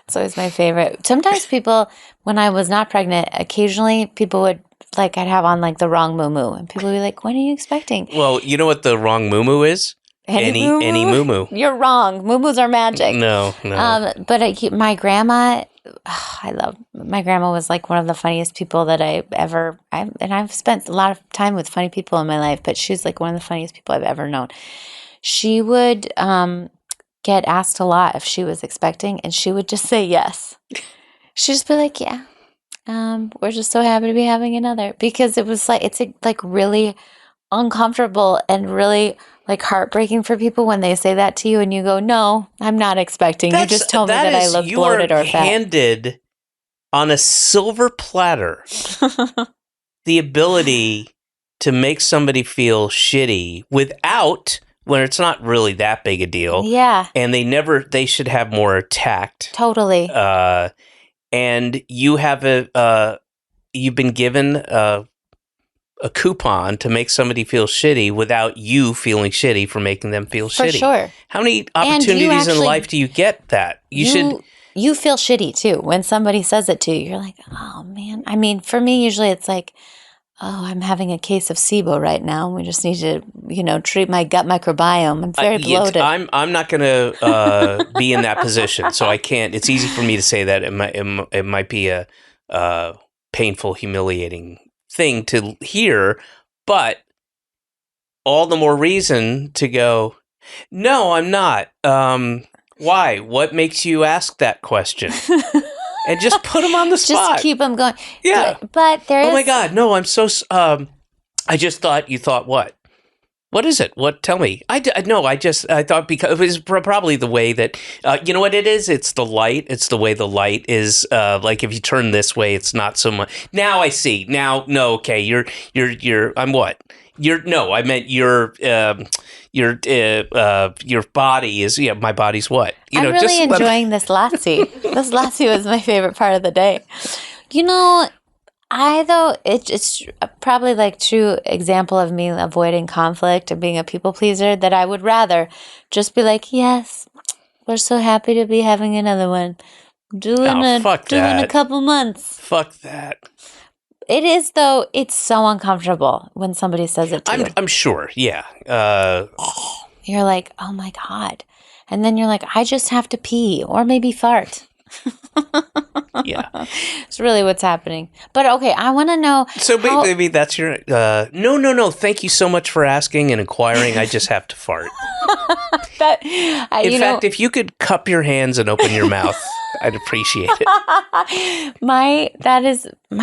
It's always my favorite. Sometimes people, when I was not pregnant, occasionally people would like I'd have on like the wrong moo and people would be like, "What are you expecting?" Well, you know what the wrong moo is? Any moo. You're wrong. Moo are magic. No. But my grandma, my grandma was like one of the funniest people that I've spent a lot of time with funny people in my life, but she's like one of the funniest people I've ever known. She would get asked a lot if she was expecting, and she would just say yes. She'd just be like, yeah, we're just so happy to be having another, because it was like, it's like really uncomfortable and really like heartbreaking for people when they say that to you and you go, no, I'm not expecting. You just told me that I look bloated or fat. You are handed on a silver platter the ability to make somebody feel shitty without, when it's not really that big a deal. Yeah. And they should have more tact. Totally. And you have you've been given a coupon to make somebody feel shitty without you feeling shitty for making them feel shitty. For sure. How many opportunities in life do you get that? You feel shitty too when somebody says it to you. You're like, oh man. I mean, for me, usually it's like, oh, I'm having a case of SIBO right now. We just need to, treat my gut microbiome. I'm very bloated. I'm not going to be in that position, so I can't. It's easy for me to say that. It might be a painful, humiliating thing to hear, but all the more reason to go, no, I'm not. Why? What makes you ask that question? And just put them on the spot. Just keep them going. Yeah. But there is... Oh my God, no, I'm so... I just thought you thought what? What is it? What? Tell me. I thought because it was probably the way that, you know what it is? It's the light. It's the way the light is, like if you turn this way, it's not so much. Now I see. Now, no, okay. I'm what? I meant your body is, my body's what? I'm really enjoying this lassie. This lassie was my favorite part of the day. It's probably like true example of me avoiding conflict and being a people pleaser, that I would rather just be like, yes, we're so happy to be having another one. Doing a couple months. Fuck that. It is, though. It's so uncomfortable when somebody says it to you. I'm sure. Yeah. You're like, oh my God. And then you're like, I just have to pee or maybe fart. Yeah. It's really what's happening. But okay, I want to know. So maybe that's your. No. Thank you so much for asking and inquiring. I just have to fart. In fact, if you could cup your hands and open your mouth, I'd appreciate it. My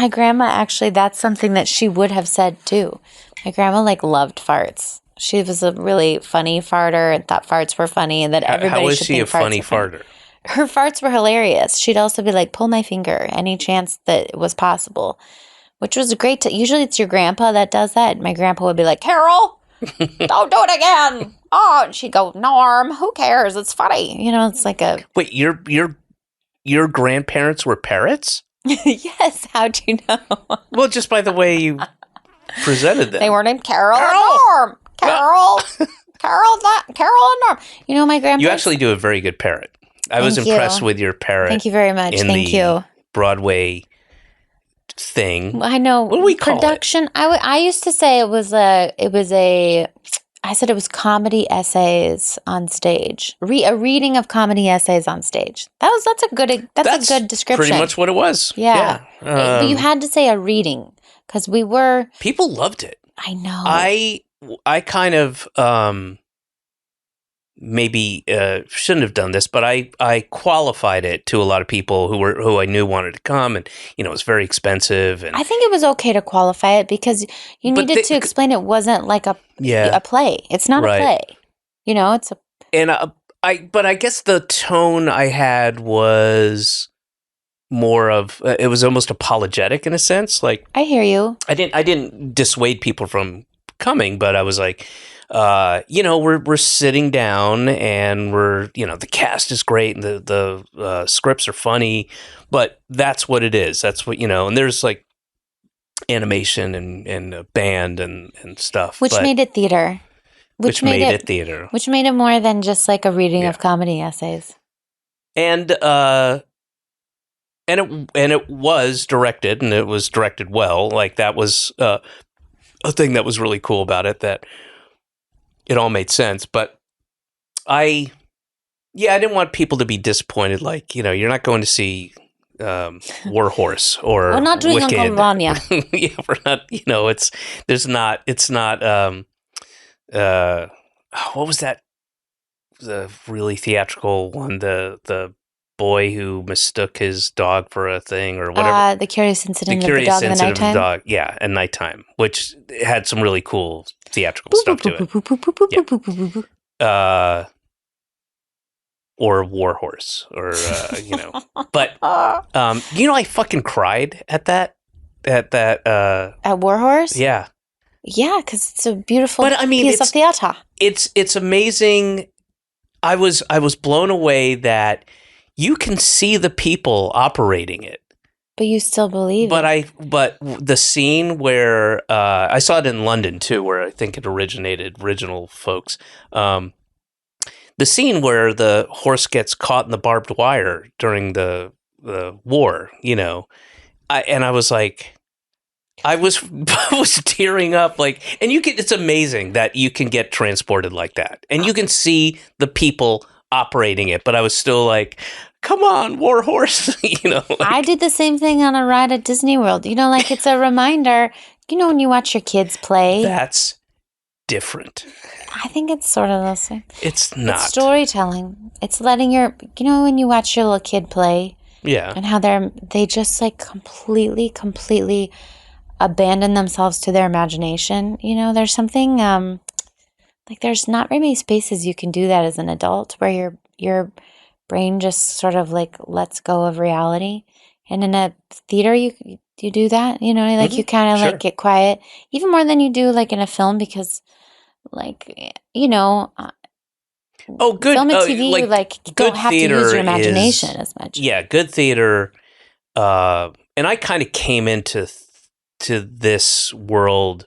grandma, actually, that's something that she would have said too. My grandma loved farts. She was a really funny farter and thought farts were funny, and that everybody should think farts. How is she a funny farter? Her farts were hilarious. She'd also be like, pull my finger any chance that it was possible, which was great. Usually it's your grandpa that does that. My grandpa would be like, Carol, don't do it again. Oh, and she'd go, Norm, who cares? It's funny. It's like a... Wait, your grandparents were parrots? Yes. How'd you know? Well, just by the way you presented them. They were named Carol and Norm. Carol and Norm. My grandpa... You actually do a very good parrot. I was impressed with your parrot. Thank you very much. Thank you. Broadway thing. I know. What do we call production? I used to say I said it was comedy essays on stage. A reading of comedy essays on stage. That's a good description. Pretty much what it was. Yeah. But you had to say a reading because people loved it. I know. I kind of maybe shouldn't have done this, but I qualified it to a lot of people who I knew wanted to come, and it was very expensive. And I think it was okay to qualify it because you needed to explain it wasn't like a play. It's not a play. It's a. And but I guess the tone I had was more of it was almost apologetic in a sense. Like I hear you. I didn't dissuade people from coming, but I was like. We're sitting down and we're, the cast is great and the scripts are funny, but that's what it is. That's what, and there's like animation and a band and stuff. Which made it theater. Which made it theater. Which made it more than just like a reading of comedy essays. And and it was directed, and it was directed well. Like that was a thing that was really cool about it, that it all made sense. But I didn't want people to be disappointed. Like, you're not going to see War Horse or We're not doing Wicked. Uncle Vanya. Yeah, we're not. It's not. What was that? The really theatrical one. The boy who mistook his dog for a thing or whatever. The Curious Incident The of the Curious Dog in the Incident of the Nighttime. Dog. Yeah, at nighttime, which had some really cool theatrical stuff to it. Or War Horse, or But I fucking cried at that. At War Horse? Yeah, Yeah, because it's a beautiful but I mean, piece of theater. it's amazing. I was blown away that you can see the people operating it. But you still believe it. But the scene where I saw it in London too, where I think it originated, original folks. The scene where the horse gets caught in the barbed wire during the war, I was like, I was tearing up, like, and it's amazing that you can get transported like that, and you can see the people operating it. But I was still like, come on, War Horse, I did the same thing on a ride at Disney World. Like it's a reminder. When you watch your kids play, That's different. I think it's sort of the same. It's not. It's storytelling. It's letting when you watch your little kid play, Yeah. and how they just like completely abandon themselves to their imagination. There's something like there's not very many spaces you can do that as an adult, where your brain just sort of like lets go of reality. And in a theater, you do that. Like you kind of Sure. like get quiet, even more than you do like in a film, because like Oh, good. film and TV, you don't have to use your imagination as much. Yeah, good theater. And I kind of came into to this world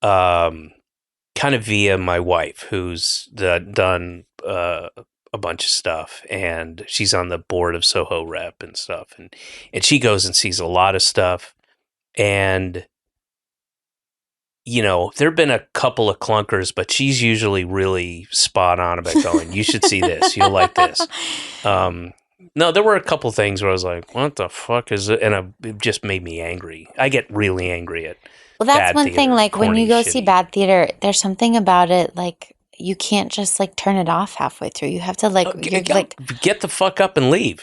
kind of via my wife, who's done a bunch of stuff, and she's on the board of Soho Rep and stuff, and she goes and sees a lot of stuff, and there have been a couple of clunkers, but she's usually really spot on about going, you should see this, you'll like this. No, there were a couple things where I was like, what the fuck is it? And it just made me angry. I get really angry at that's bad one theater, thing, like when corny, you go see shitty. bad theater, there's something about it, like you can't just like turn it off halfway through. You have to Get the fuck up and leave.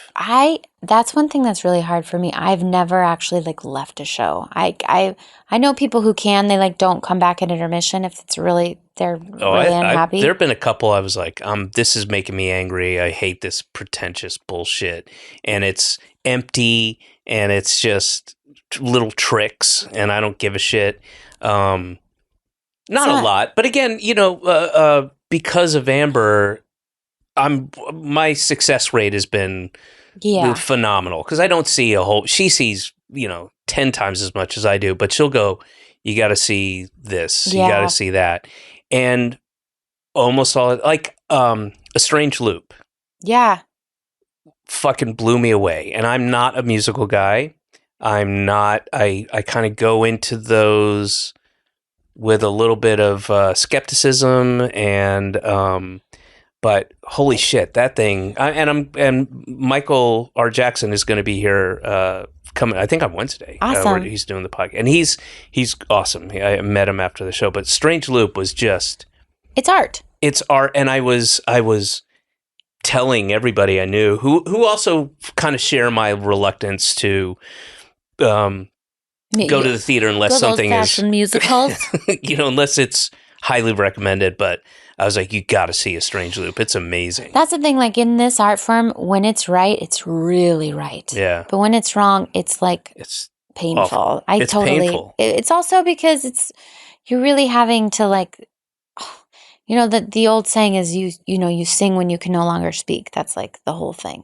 That's one thing that's really hard for me. I've never actually like left a show. I know people who can, they like don't come back at intermission if it's really, they're really unhappy. There have been a couple I was like, this is making me angry. I hate this pretentious bullshit. And it's empty, and it's just little tricks, and I don't give a shit. Not a lot, but again, because of Amber, my success rate has been phenomenal, because I don't see she sees 10 times as much as I do, but she'll go, you got to see this, you got to see that, and almost all, like A Strange Loop, fucking blew me away. And I'm not a musical guy. I'm not. I kind of go into those with a little bit of skepticism, and but holy shit, that thing! And Michael R. Jackson is going to be here coming, I think, on Wednesday. Awesome. Where he's doing the podcast, and he's awesome. I met him after the show, but Strange Loop was just, it's art. It's art, and I was telling everybody I knew who also kind of share my reluctance to go to the theater unless something is musicals. Unless it's highly recommended. But I was like, you got to see A Strange Loop. It's amazing. That's the thing. Like in this art form, when it's right, it's really right. Yeah. But when it's wrong, it's like it's painful. Awful. It's painful. It's also because you're really having to like, the old saying is you sing when you can no longer speak. That's like the whole thing.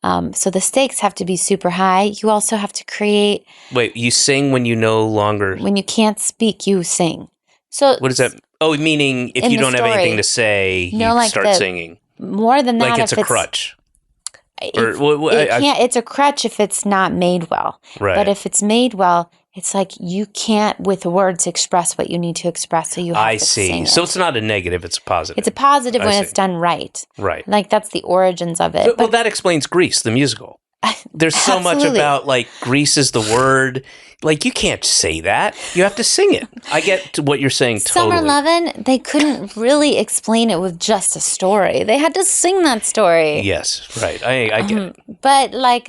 So the stakes have to be super high. You also have to create. Wait, you sing when you no longer. When you can't speak, you sing. So what is that? Oh, meaning if you don't have anything to say, you start singing. More than that, like it's a crutch. Or It's a crutch if it's not made well. right. But if it's made well, it's like you can't with words express what you need to express, so you have to sing it. So it's not a negative; it's a positive. It's a positive when it's done right. Right. Like that's the origins of it. Well, that explains Grease, the musical. There's so much about like Grease is the word. Like you can't say that. You have to sing it. I get to what you're saying totally. Summer Lovin', they couldn't really explain it with just a story. They had to sing that story. Yes, right. I get it. But like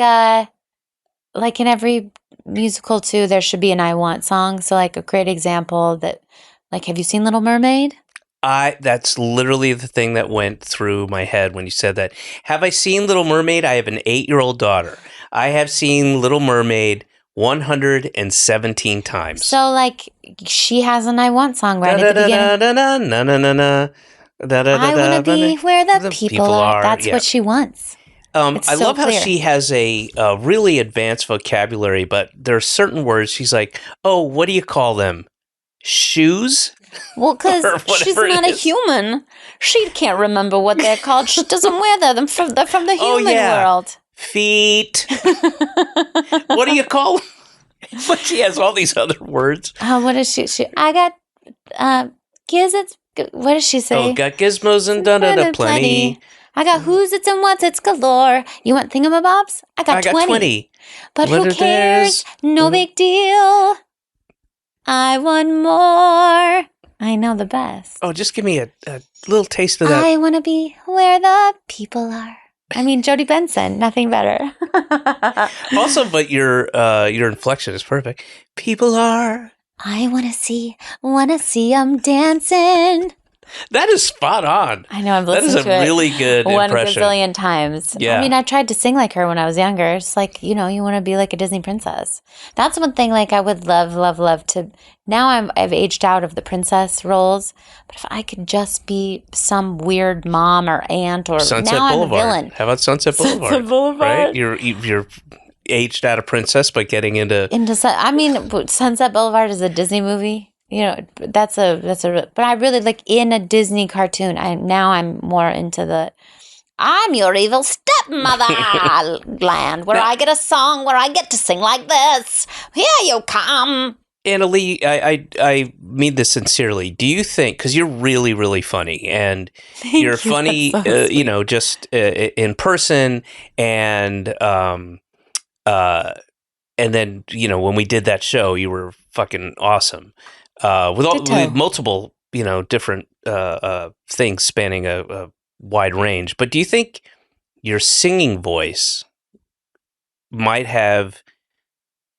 in every musical too, there should be an I Want song. So like a great example that, like, have you seen Little Mermaid? That's literally the thing that went through my head when you said that. Have I seen Little Mermaid? I have an 8-year-old daughter. I have seen Little Mermaid 117 times. So like she has an I Want song right at the beginning. I want to be where the people are. That's what she wants. I love how she has a really advanced vocabulary, but there are certain words she's like, oh, what do you call them? Shoes? Well, because she's not a human. She can't remember what they're called. She doesn't wear them. They're from the human world. Feet. What do you call them? But she has all these other words. What is she? I got gizzards. What does she say? Oh, got gizmos and da plenty. I got who's it's and what's it's galore. You want thingamabobs? I got 20. But who cares? No big deal. I want more. I know the best. Oh, just give me a little taste of that. I want to be where the people are. I mean, Jodie Benson, nothing better. Also, but your inflection is perfect. People are. I want to see them dancing. That is spot on. I know, I've listened to it. That is a really good impression. 1 gazillion times. Yeah. I mean, I tried to sing like her when I was younger. It's like, you want to be like a Disney princess. That's one thing like I would love to. Now I've aged out of the princess roles. But if I could just be some weird mom or aunt or Sunset now Boulevard. I'm a villain. How about Sunset Boulevard? Sunset Boulevard. Right? You're aged out of princess by getting into Sunset Boulevard is a Disney movie. That's a. But I really like in a Disney cartoon. I'm more into I'm your evil stepmother land, where I get a song where I get to sing like this. Here you come. Annalie, I mean this sincerely. Do you think, because you're really, really funny, and you're funny, just in person, and then when we did that show, you were fucking awesome. With multiple, different things spanning a wide range. But do you think your singing voice might have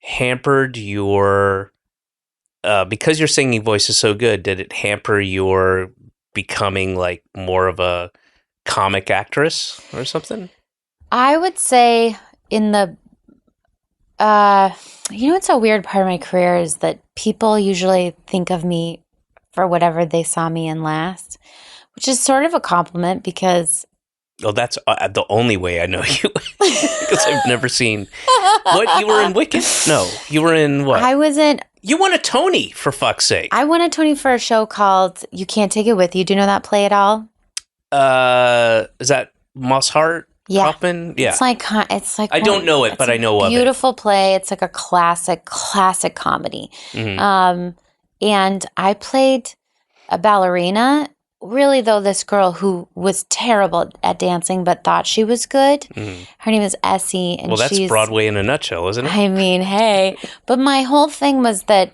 hampered your, because your singing voice is so good, did it hamper your becoming like more of a comic actress or something? I would say in the, what's a weird part of my career is that people usually think of me for whatever they saw me in last, which is sort of a compliment because... Oh, that's the only way I know you, because I've never seen... What? You were in Wicked? No, you were in what? I was in... You won a Tony, for fuck's sake. I won a Tony for a show called You Can't Take It With You. Do you know that play at all? Is that Moss Hart? Yeah. Hoffman? Yeah. It's like I don't know it, but I know of it. Beautiful play. It's like a classic comedy. Mm-hmm. And I played a ballerina. Really, though, this girl who was terrible at dancing but thought she was good. Mm-hmm. Her name is Essie. And that's Broadway in a nutshell, isn't it? I mean, hey. But my whole thing was that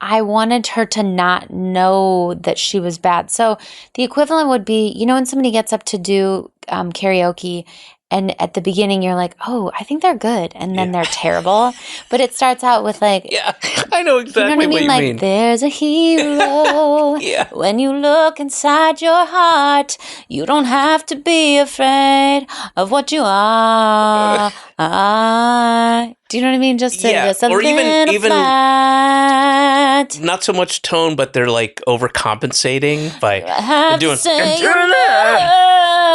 I wanted her to not know that she was bad. So the equivalent would be, when somebody gets up to do karaoke and at the beginning you're like, oh, I think they're good. And then they're terrible. But it starts out with like... Yeah, I know exactly what you mean. There's a hero. When you look inside your heart, you don't have to be afraid of what you are. Do you know what I mean? Just a or even flat. Not so much tone, but they're like overcompensating by doing.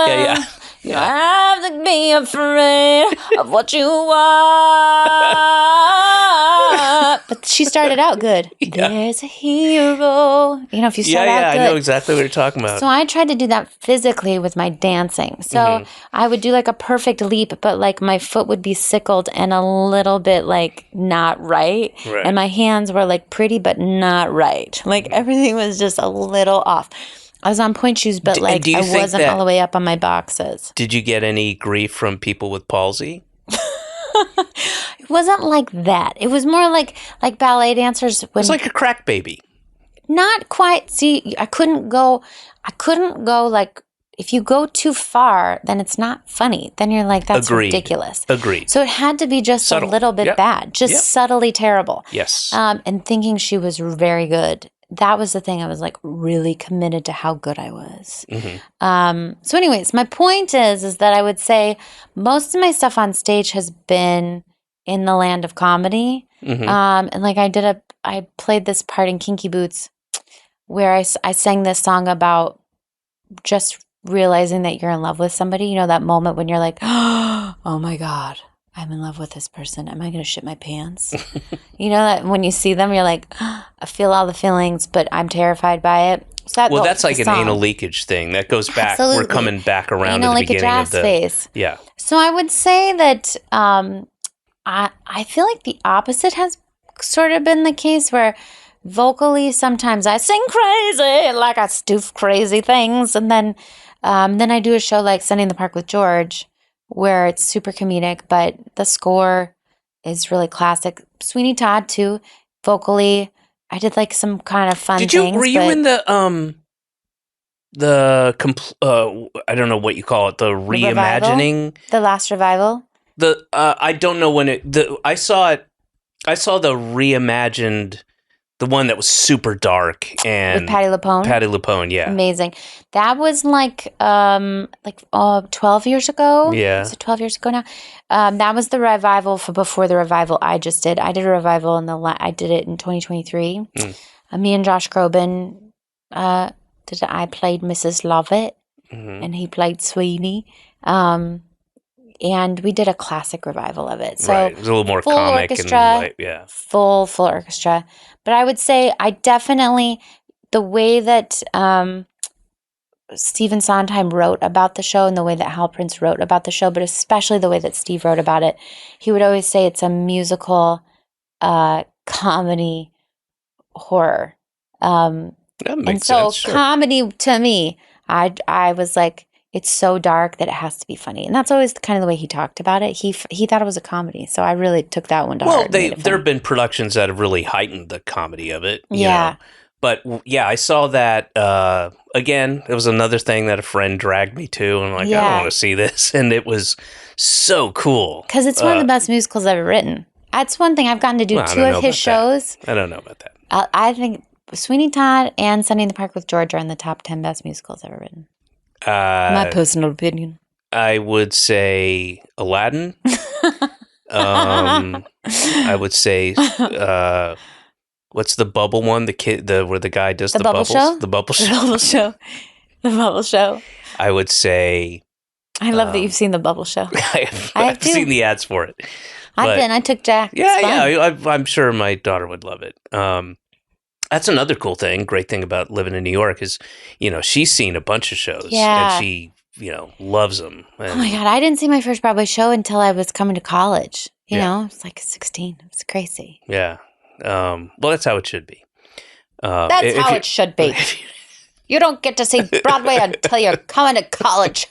Yeah. You have to be afraid of what you are. But she started out good. Yeah. There's a hero. You know, if you start out good. I know exactly what you're talking about. So I tried to do that physically with my dancing. So I would do like a perfect leap, but like my foot would be sickled and a little bit like not right. And my hands were like pretty, but not right. Like everything was just a little off. I was on point shoes, but like I wasn't all the way up on my boxes. Did you get any grief from people with palsy? It wasn't like that. It was more like ballet dancers. It was like a crack baby. Not quite. See, I couldn't go like, if you go too far, then it's not funny. Then you're like, that's ridiculous. Agreed. So it had to be just subtle. A little bit bad, just subtly terrible. Yes. And thinking she was very good. That was the thing. I was like really committed to how good I was. So anyways, my point is that I would say most of my stuff on stage has been in the land of comedy. And like I played this part in Kinky Boots where I sang this song about just realizing that you're in love with somebody. You know, that moment when you're like, oh my God, I'm in love with this person. Am I going to shit my pants? You know, that when you see them, you're like, I feel all the feelings, but I'm terrified by it. So that's like an anal leakage thing. That goes back. Absolutely. We're coming back around anal to the beginning of the phase. Yeah. So I would say that I feel like the opposite has sort of been the case where vocally sometimes I sing crazy, like I stoof crazy things. And then I do a show like Sunday in the Park with George where it's super comedic, but the score is really classic. Sweeney Todd too, vocally. I did like some kind of fun things. Were you in the I don't know what you call it, the reimagining? The last revival? I don't know when I saw it. I saw the reimagined, the one that was super dark and with Patti LuPone. Patti LuPone, yeah, amazing. That was like 12 years ago. Yeah, is it 12 years ago now? That was the revival for before the revival I just did. I did a revival I did it in 2023. Me and Josh Groban I played Mrs. Lovett, and he played Sweeney. And we did a classic revival of it. So it was a little more full comic orchestra, and light, yeah. Full orchestra. But I would say I definitely, the way that Stephen Sondheim wrote about the show and the way that Hal Prince wrote about the show, but especially the way that Steve wrote about it, he would always say it's a musical comedy horror. That makes sense. Sure. Comedy to me, I was like, it's so dark that it has to be funny. And that's always kind of the way he talked about it. He thought it was a comedy. So I really took that one to heart. Well, there have been productions that have really heightened the comedy of it. You know? But yeah, I saw that, again, it was another thing that a friend dragged me to. And I'm like, I don't want to see this. And it was so cool. Because it's one of the best musicals ever written. That's one thing. I've gotten to do two of his shows. I don't know about that. I think Sweeney Todd and Sunday in the Park with George are in the top 10 best musicals ever written. My personal opinion. I would say Aladdin. I would say what's the bubble one? The kid, where the guy does the bubbles. Show? The bubble show. The bubble show. The bubble show. I would say. I love that you've seen the bubble show. I've seen the ads for it. I've been. I took Jack. Yeah. I'm sure my daughter would love it. That's another cool thing. Great thing about living in New York is, she's seen a bunch of shows and she, loves them. And, oh my God. I didn't see my first Broadway show until I was coming to college. You know, it's like 16. It's crazy. Yeah. Well, that's how it should be. That's how it should be. You don't get to see Broadway until you're coming to college.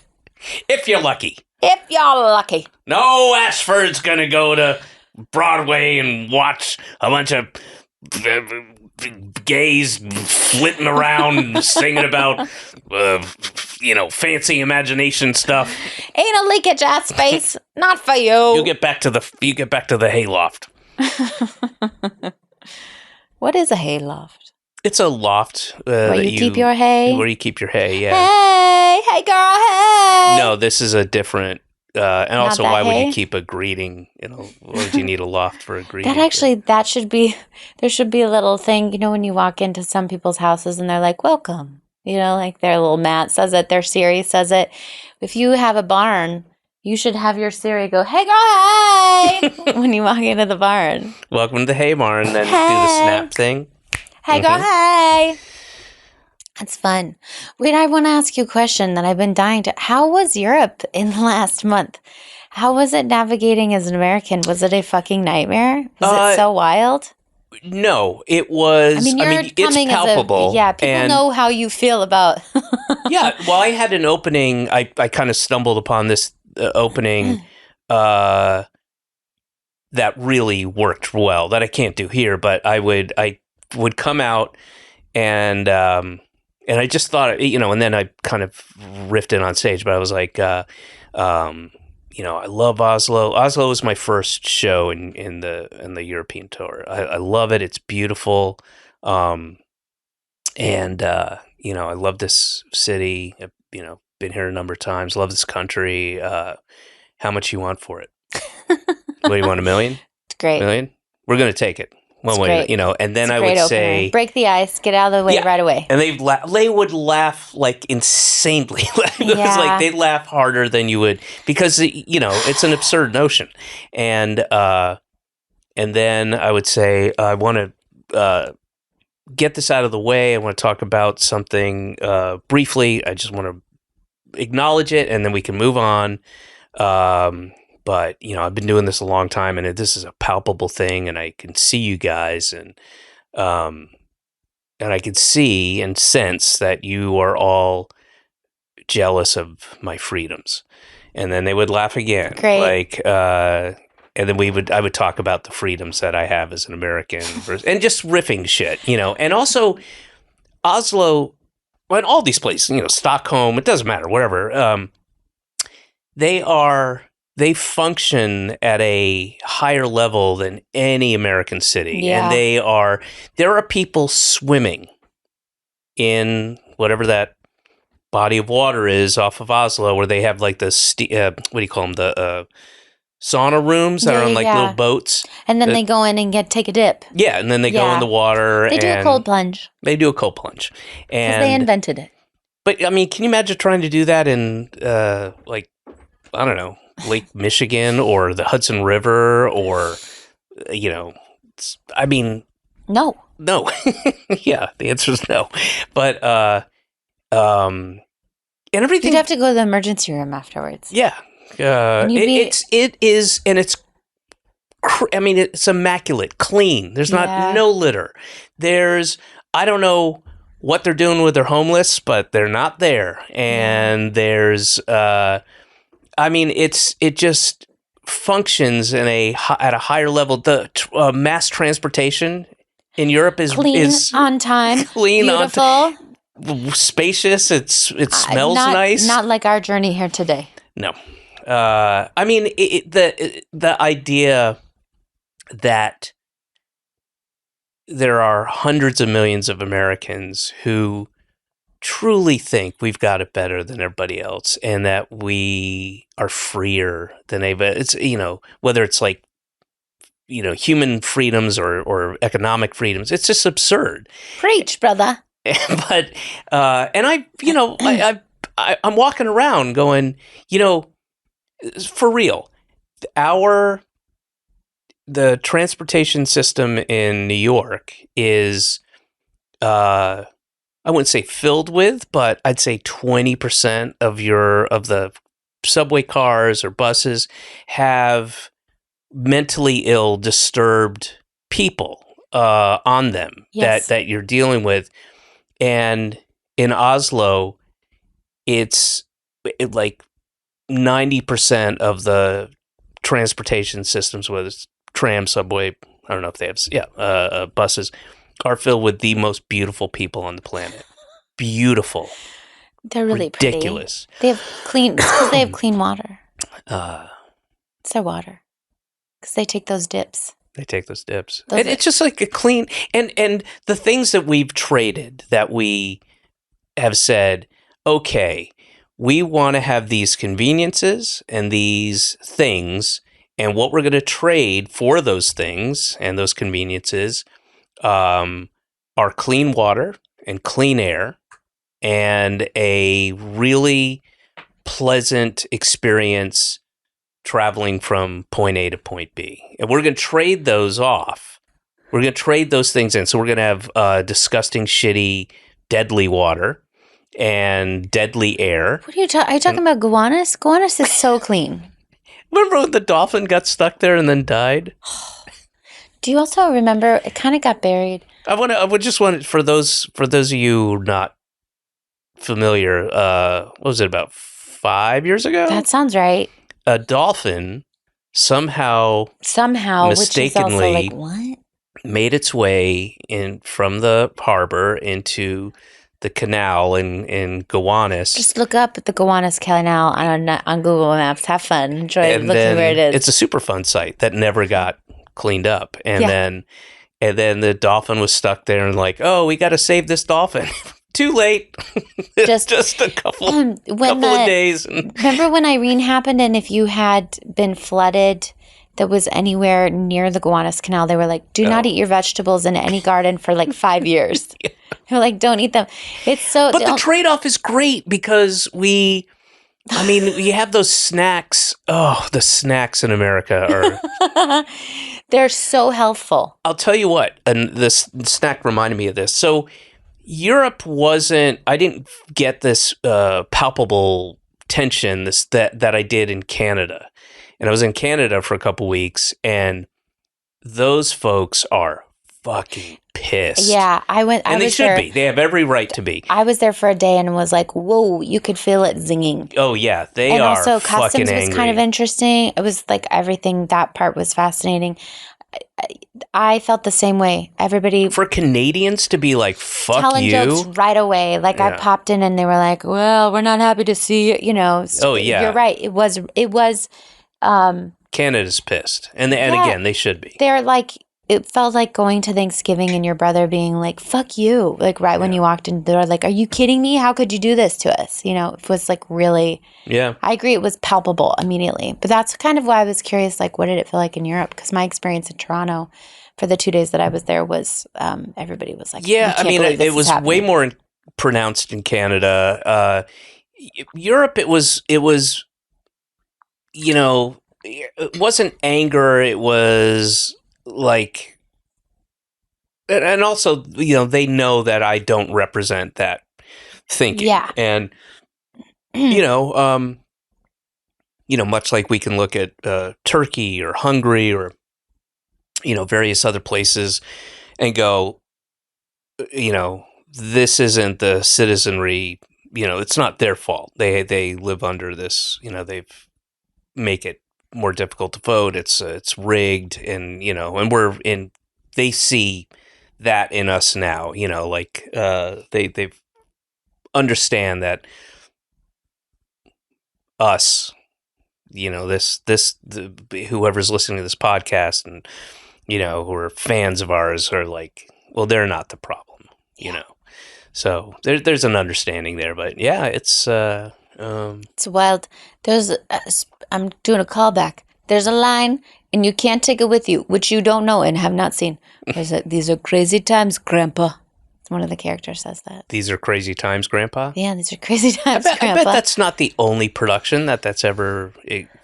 If you're lucky. If you're lucky. No Ashford's going to go to Broadway and watch a bunch of gays flitting around and singing about, fancy imagination stuff. Ain't a leakage ass space. Not for you. You get back to the hayloft. What is a hayloft? It's a loft where you keep your hay. Where you keep your hay. Yeah. Hey, girl, hey. No, this is a different. And Not also, why hay? would you keep a greeting? Why would you need a loft for a greeting? That should be. There should be a little thing. When you walk into some people's houses and they're like, "Welcome." Like their little mat says it. Their Siri says it. If you have a barn, You should have your Siri go, "Hey, girl, hey!" when you walk into the barn. Welcome to the hay barn, and then do the Hey. snap thing. Hey, girl, hey! That's fun. Wait, I want to ask you a question that I've been dying to. How was Europe in the last month? How was it navigating as an American? Was it a fucking nightmare? Was it so wild? No, it was. I mean, you're it's coming palpable. as a people and know how you feel about. yeah, well, I had an opening. I kind of stumbled upon this opening that really worked well. That I can't do here, but I would come out and I just thought, and then I kind of riffed it on stage. But I was like, I love Oslo. Oslo was my first show in the European tour. I love it. It's beautiful. And I love this city. I've, been here a number of times. Love this country. How much you want for it? What do you want? $1 million? It's great. Million? We're going to take it. One way, and then I would opener. say, break the ice, get out of the way right away. And they would laugh like insanely. It was like they'd laugh harder than you would, because it's an absurd notion. And then I would say, I want to get this out of the way. I want to talk about something briefly. I just want to acknowledge it, and then we can move on. But I've been doing this a long time, and this is a palpable thing, and I can see you guys, and I can see and sense that you are all jealous of my freedoms. And then they would laugh again. Great. And then I would talk about the freedoms that I have as an American, and just riffing shit, And also Oslo, and all these places, Stockholm, it doesn't matter, whatever. They function at a higher level than any American city. Yeah. And there are people swimming in whatever that body of water is off of Oslo, where they have like the, what do you call them? The sauna rooms that are on like little boats. And then they go in and take a dip. Yeah, and then they go in the water. They do a cold plunge. They do a cold plunge. Because they invented it. But, I mean, can you imagine trying to do that in, I don't know, Lake Michigan or the Hudson River, or, I mean... No. Yeah, the answer is no. But, and everything... You'd have to go to the emergency room afterwards. Yeah. It is, and it's... I mean, it's immaculate, clean. There's no litter. I don't know what they're doing with their homeless, but they're not there. And there's, it just functions at a higher level. The mass transportation in Europe is clean, on time, clean, beautiful, on spacious. It smells nice. Not like our journey here today. No, the idea that there are hundreds of millions of Americans who truly think we've got it better than everybody else, and that we are freer than anybody. It's, whether it's like, human freedoms or economic freedoms, it's just absurd. Preach, brother. But, and I'm walking around going, for real, the transportation system in New York is, I wouldn't say filled with, but I'd say 20% of the subway cars or buses have mentally ill, disturbed people on them. Yes. that you're dealing with. And in Oslo, it's like 90% of the transportation systems, whether it's tram, subway, I don't know if they have, buses, are filled with the most beautiful people on the planet. Beautiful. They're really ridiculous. Pretty. They have because they have clean water. It's their water. Because they take those dips. And it's just like a clean, and the things that we've traded, that we have said, okay, we want to have these conveniences and these things, and what we're going to trade for those things and those conveniences are clean water and clean air and a really pleasant experience traveling from point A to point B. And we're going to trade those off. We're going to trade those things in. So we're going to have disgusting, shitty, deadly water and deadly air. What are you talking? Are you talking about Gowanas? Gowanas is so clean. Remember when the dolphin got stuck there and then died? Do you also remember it kind of got buried? I would just want for those of you not familiar, what was it, about 5 years ago? That sounds right. A dolphin somehow Somehow, which is also mistakenly like, what? made its way in from the harbor into the canal in Gowanas. Just look up at the Gowanas Canal on Google Maps. Have fun. Enjoy looking where it is. It's a super fun site that never got cleaned up. And Yeah. then the dolphin was stuck there and like, oh, we got to save this dolphin. Too late. Just a couple of days. Remember when Irene happened, and if you had been flooded that was anywhere near the Gowanas Canal, they were like, do not eat your vegetables in any garden for like 5 years. Yeah. They're like, don't eat them. It's so. But the trade-off is great because you have those snacks. Oh, the snacks in America are. They're so healthful. I'll tell you what, and this snack reminded me of this. So Europe I didn't get this palpable tension that I did in Canada. And I was in Canada for a couple weeks, and those folks are fucking pissed. Yeah, and they should be. They have every right to be. I was there for a day and was like, whoa, you could feel it zinging. Oh, yeah, they and are also fucking customs angry. was kind of interesting. It was like everything, that part was fascinating. I felt the same way. Everybody for Canadians to be like, fuck telling you. Jokes right away. Like I popped in and they were like, well, we're not happy to see you, you know. Oh, yeah. You're right. It was Canada's pissed. And again, they should be. They're like, it felt like going to Thanksgiving and your brother being like, fuck you. Like when you walked in, they were like, are you kidding me? How could you do this to us? You know, it was like really, I agree. It was palpable immediately, but that's kind of why I was curious. Like, what did it feel like in Europe? Because my experience in Toronto for the 2 days that I was there was, everybody was like, yeah, I mean, it was way more pronounced in Canada. Europe, it was, you know, it wasn't anger. It was like, and also, you know, they know that I don't represent that thinking. Yeah. And, you know, much like we can look at Turkey or Hungary or, you know, various other places and go, you know, this isn't the citizenry, you know, it's not their fault. They live under this, you know, make it more difficult to vote. It's rigged, and you know, and they see that in us now. You know, like they understand that us, you know, whoever's listening to this podcast and you know who are fans of ours are like, well, they're not the problem. You know, so there's an understanding there. But yeah, it's wild. I'm doing a callback. There's a line, and you can't take it with you, which you don't know and have not seen. These are crazy times, Grandpa. One of the characters says that. These are crazy times, Grandpa? Yeah, these are crazy times, Grandpa. I bet that's not the only production that's ever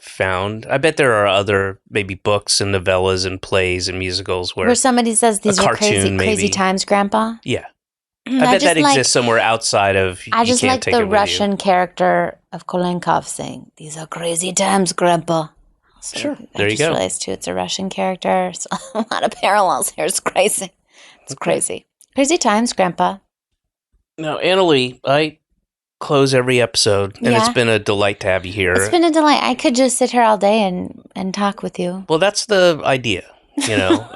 found. I bet there are other maybe books and novellas and plays and musicals where somebody says these are crazy times, Grandpa. Yeah. I bet that exists somewhere outside of. I just like the Russian character of Kolenkov saying, "These are crazy times, Grandpa." So sure, there you go. Realized too, it's a Russian character. So a lot of parallels here. It's crazy. It's crazy. Crazy times, Grandpa. Now, Annalie, I close every episode, and it's been a delight to have you here. It's been a delight. I could just sit here all day and talk with you. Well, that's the idea. You know,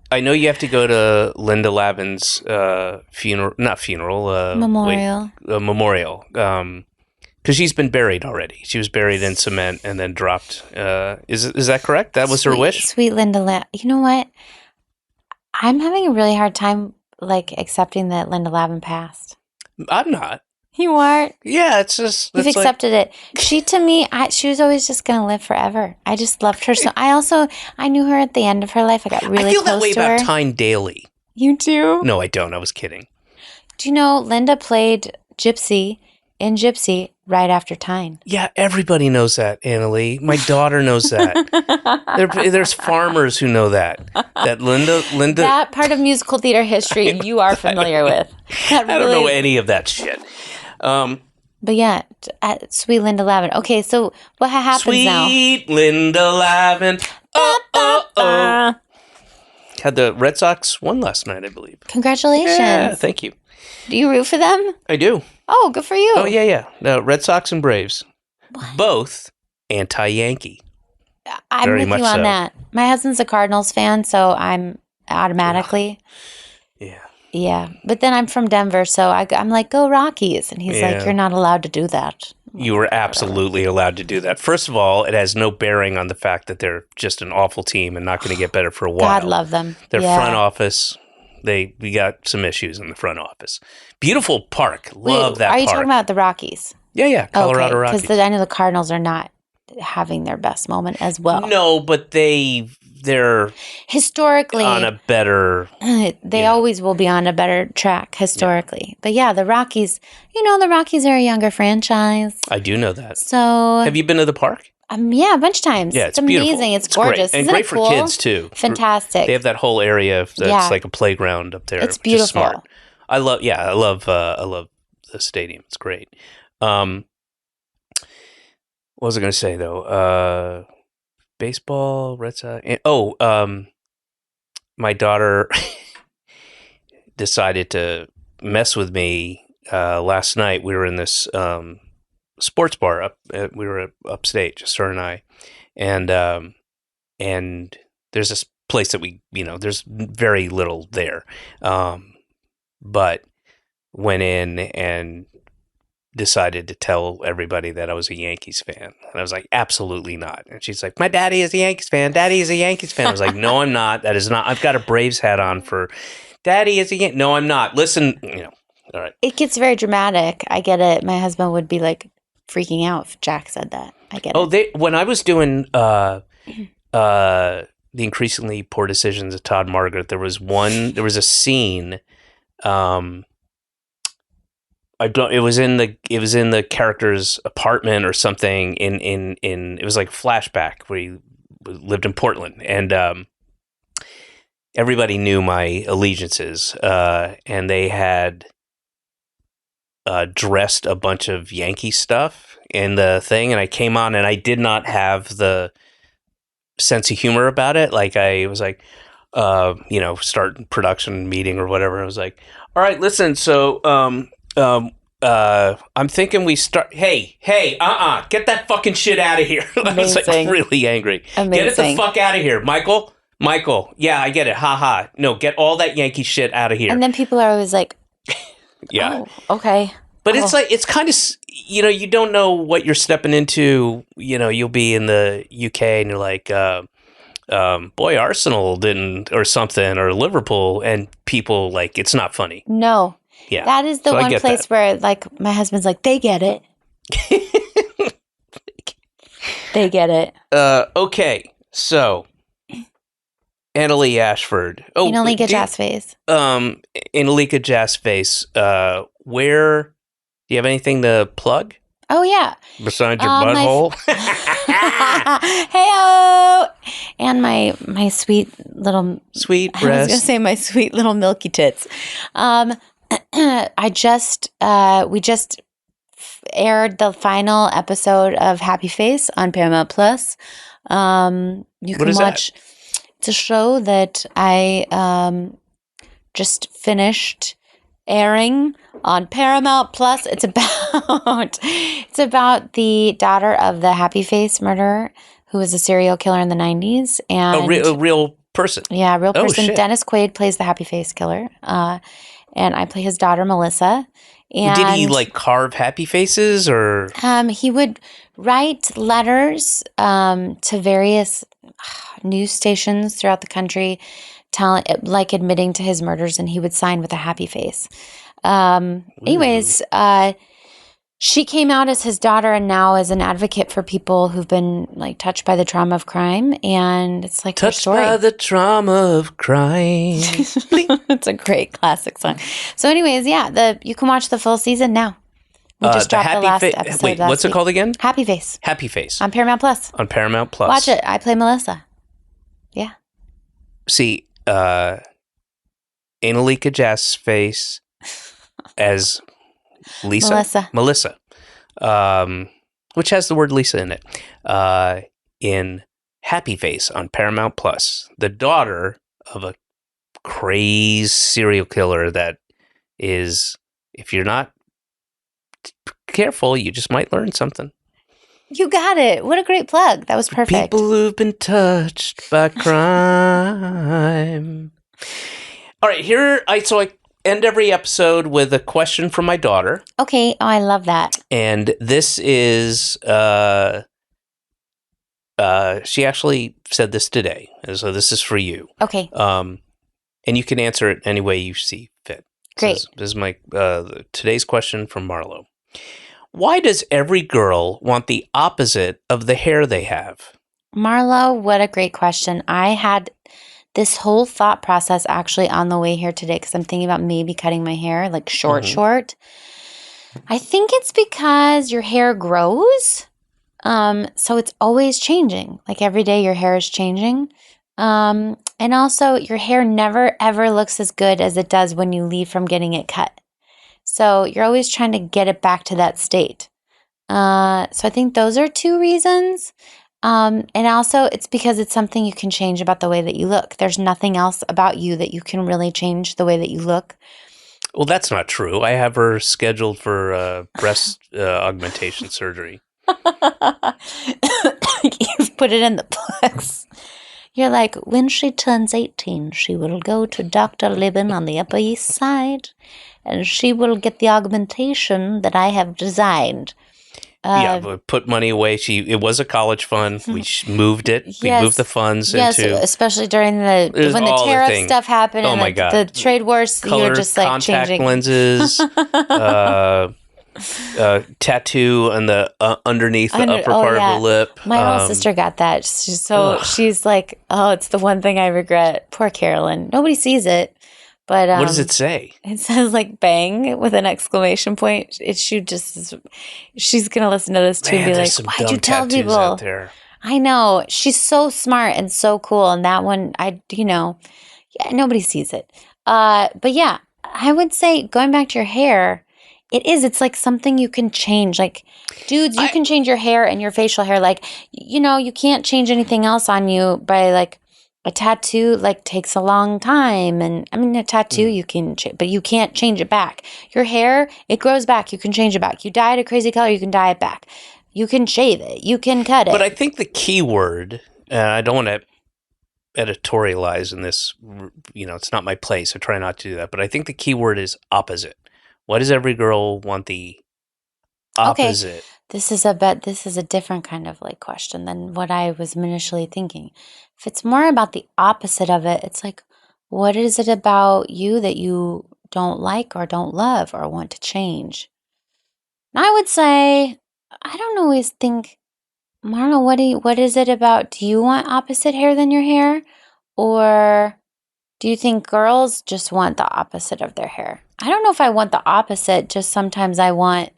I know you have to go to Linda Lavin's memorial, because she's been buried already. She was buried in cement and then dropped. Is that correct? That was her wish? Sweet Linda Lavin. You know what? I'm having a really hard time, like, accepting that Linda Lavin passed. I'm not. You are? Yeah, it's just... You've accepted it. She, to me, she was always just going to live forever. I just loved her so... I knew her at the end of her life. I got really close to her. I feel that way about Tyne Daly. You do? No, I don't. I was kidding. Do you know Linda played Gypsy in Gypsy right after Tyne. Yeah, everybody knows that, Annalie. My daughter knows that. There's farmers who know that. That Linda. That part of musical theater history you are familiar with. I don't know any of that shit. But yeah, sweet Linda Lavin. Okay, so what happens now? Sweet Linda Lavin. Oh. Had the Red Sox won last night, I believe. Congratulations. Yeah, thank you. Do you root for them? I do. Oh, good for you. Oh, yeah. No, Red Sox and Braves. What? Both anti-Yankee. I'm Very with much you on so. that. My husband's a Cardinals fan, so I'm automatically. Yeah. Yeah. But then I'm from Denver, so I'm like, go Rockies. And he's like, you're not allowed to do that. You were absolutely allowed to do that. First of all, it has no bearing on the fact that they're just an awful team and not going to get better for a while. God love them. Their front office, we got some issues in the front office. Beautiful park. Love that park. Are you talking about the Rockies? Yeah. Colorado Rockies. Because I know the Cardinals are not having their best moment as well. No, but they're historically on a better. They always will be on a better track historically. Yeah. But yeah, the Rockies. The Rockies are a younger franchise. I do know that. So have you been to the park? Yeah, a bunch of times. Yeah, it's amazing. Beautiful. It's gorgeous. Great. And Isn't great it cool? for kids too. Fantastic. They have that whole area that's like a playground up there. It's beautiful. Smart. I love the stadium. It's great. What was I going to say though? Baseball, Red Sox. My daughter decided to mess with me last night. We were in this sports bar we were upstate, just her and I, and there's this place that there's very little there, but went in and decided to tell everybody that I was a Yankees fan. And I was like, absolutely not. And she's like, my daddy is a Yankees fan. Daddy is a Yankees fan. I was like, no, I'm not. That is not. I've got a Braves hat on for daddy is a Yankee. No, I'm not. Listen, all right. It gets very dramatic. I get it. My husband would be like freaking out if Jack said that. I get it. When I was doing the Increasingly Poor Decisions of Todd Margaret, there was a scene, it was in the character's apartment or something in it was like a flashback where he lived in Portland, and everybody knew my allegiances, and they had dressed a bunch of Yankee stuff in the thing, and I came on and I did not have the sense of humor about it. Like I was like, start production meeting or whatever. I was like, all right, listen, so I'm thinking we start. Hey, get that fucking shit out of here. I was like really angry. Amazing. Get it the fuck out of here, Michael. Yeah, I get it. Ha. No, get all that Yankee shit out of here. And then people are always like, yeah, oh, okay. But it's like it's kind of you don't know what you're stepping into. You'll be in the UK and you're like, boy, Arsenal didn't or something or Liverpool, and people like it's not funny. No. Yeah. That is the one place where, like, my husband's like, they get it. They get it. Okay. So, Annaleigh Ashford. Oh, Annaleigh Jazz Face. Annaleigh Jazz Face. Where do you have anything to plug? Oh, yeah. Besides your butthole? Hey-o! And my sweet little... Sweet breast. I was going to say my sweet little milky tits. We just aired the final episode of Happy Face on Paramount Plus. You can watch. It's a show that I just finished airing on Paramount Plus. It's about the daughter of the Happy Face murderer who was a serial killer in the 90s, and a real person. Yeah, a real person. Shit. Dennis Quaid plays the Happy Face killer. And I play his daughter, Melissa. And did he like carve happy faces or? He would write letters to various news stations throughout the country, admitting to his murders, and he would sign with a happy face. Anyways, she came out as his daughter and now is an advocate for people who've been like touched by the trauma of crime. And it's like her story. Touched by the trauma of crime. It's a great classic song. So anyways, yeah, you can watch the full season now. We just dropped the last Happy episode Wait, last what's it week. called again? Happy Face Happy Face on Paramount Plus. on Paramount Plus. Watch it. I play Melissa. Yeah. See, Annaleigh Ashford's face as Melissa, which has the word Lisa in it, in Happy Face on Paramount Plus. The daughter of a crazy serial killer that is, if you're not careful, you just might learn something. You got it. What a great plug. That was perfect. People who've been touched by crime. All right, so I end every episode with a question from my daughter. Okay. Oh, I love that. And this is, she actually said this today. And so this is for you. Okay. And you can answer it any way you see fit. Great. This is my today's question from Marlo. Why does every girl want the opposite of the hair they have? Marlo, what a great question. I had this whole thought process actually on the way here today because I'm thinking about maybe cutting my hair like short. I think it's because your hair grows. So it's always changing. Like every day your hair is changing. And also your hair never ever looks as good as it does when you leave from getting it cut. So you're always trying to get it back to that state. So I think those are two reasons. And also it's because it's something you can change about the way that you look. There's nothing else about you that you can really change the way that you look. Well, that's not true. I have her scheduled for breast augmentation surgery. You've put it in the books. You're like, when she turns 18, she will go to Dr. Lavin on the Upper East Side, and she will get the augmentation that I have designed. We put money away. It was a college fund. We moved it. Yes, we moved the funds into. Especially during when the tariff stuff happened and the trade wars. Color, you were just like contact changing lenses, tattoo on the underneath the upper part of the lip. My little sister got that. She's like, oh, it's the one thing I regret. Poor Carolyn. Nobody sees it. But what does it say? It says like bang with an exclamation point. She's gonna listen to this too and be like, why'd you tell people? Out there. I know. She's so smart and so cool. And that one, nobody sees it. But yeah, I would say going back to your hair, it's like something you can change. Like, dudes, you can change your hair and your facial hair. Like, you can't change anything else on you by like a tattoo, like takes a long time. And I mean, a tattoo you can but you can't change it back. Your hair, it grows back. You can change it back. You dye it a crazy color, you can dye it back. You can shave it. You can cut it. But I think the key word, and I don't want to editorialize in this, it's not my place. I try not to do that. But I think the key word is opposite. Why does every girl want the opposite? Okay. This is a different kind of like question than what I was initially thinking. If it's more about the opposite of it, it's like, what is it about you that you don't like or don't love or want to change? And I would say, I don't always think, Marla, what is it about? Do you want opposite hair than your hair? Or do you think girls just want the opposite of their hair? I don't know if I want the opposite, just sometimes I want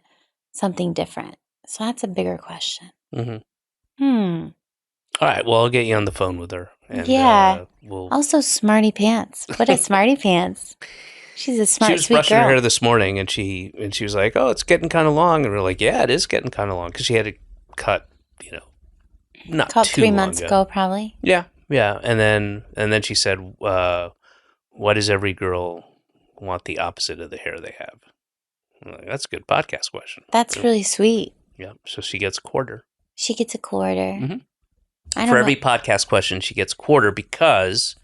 something different. So that's a bigger question. All right, well, I'll get you on the phone with her. And, also, smarty pants. What a smarty pants. She's a smart, She was sweet brushing girl. her hair this morning, and she was like, "Oh, it's getting kind of long." And we're like, "Yeah, it is getting kind of long," because she had to cut, not Called too 3 long months ago, probably. Yeah. And then she said, "Why does every girl want the opposite of the hair they have?" I'm like, that's a good podcast question. That's really sweet. Yeah. So she gets a quarter. She gets a quarter. For every podcast question, she gets a quarter because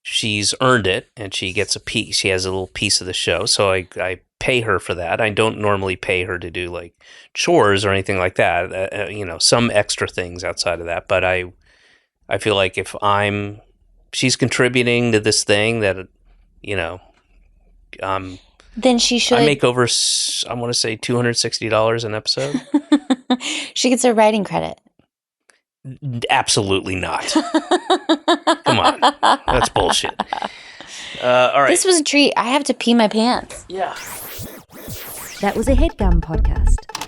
she's earned it and she gets a piece. She has a little piece of the show. So I pay her for that. I don't normally pay her to do like chores or anything like that. Some extra things outside of that. But I feel like if she's contributing to this thing that, then she should. I make over, I want to say $260 an episode. She gets a writing credit. Absolutely not. Come on. That's bullshit. All right. This was a treat. I have to pee my pants. Yeah. That was a Headgum podcast.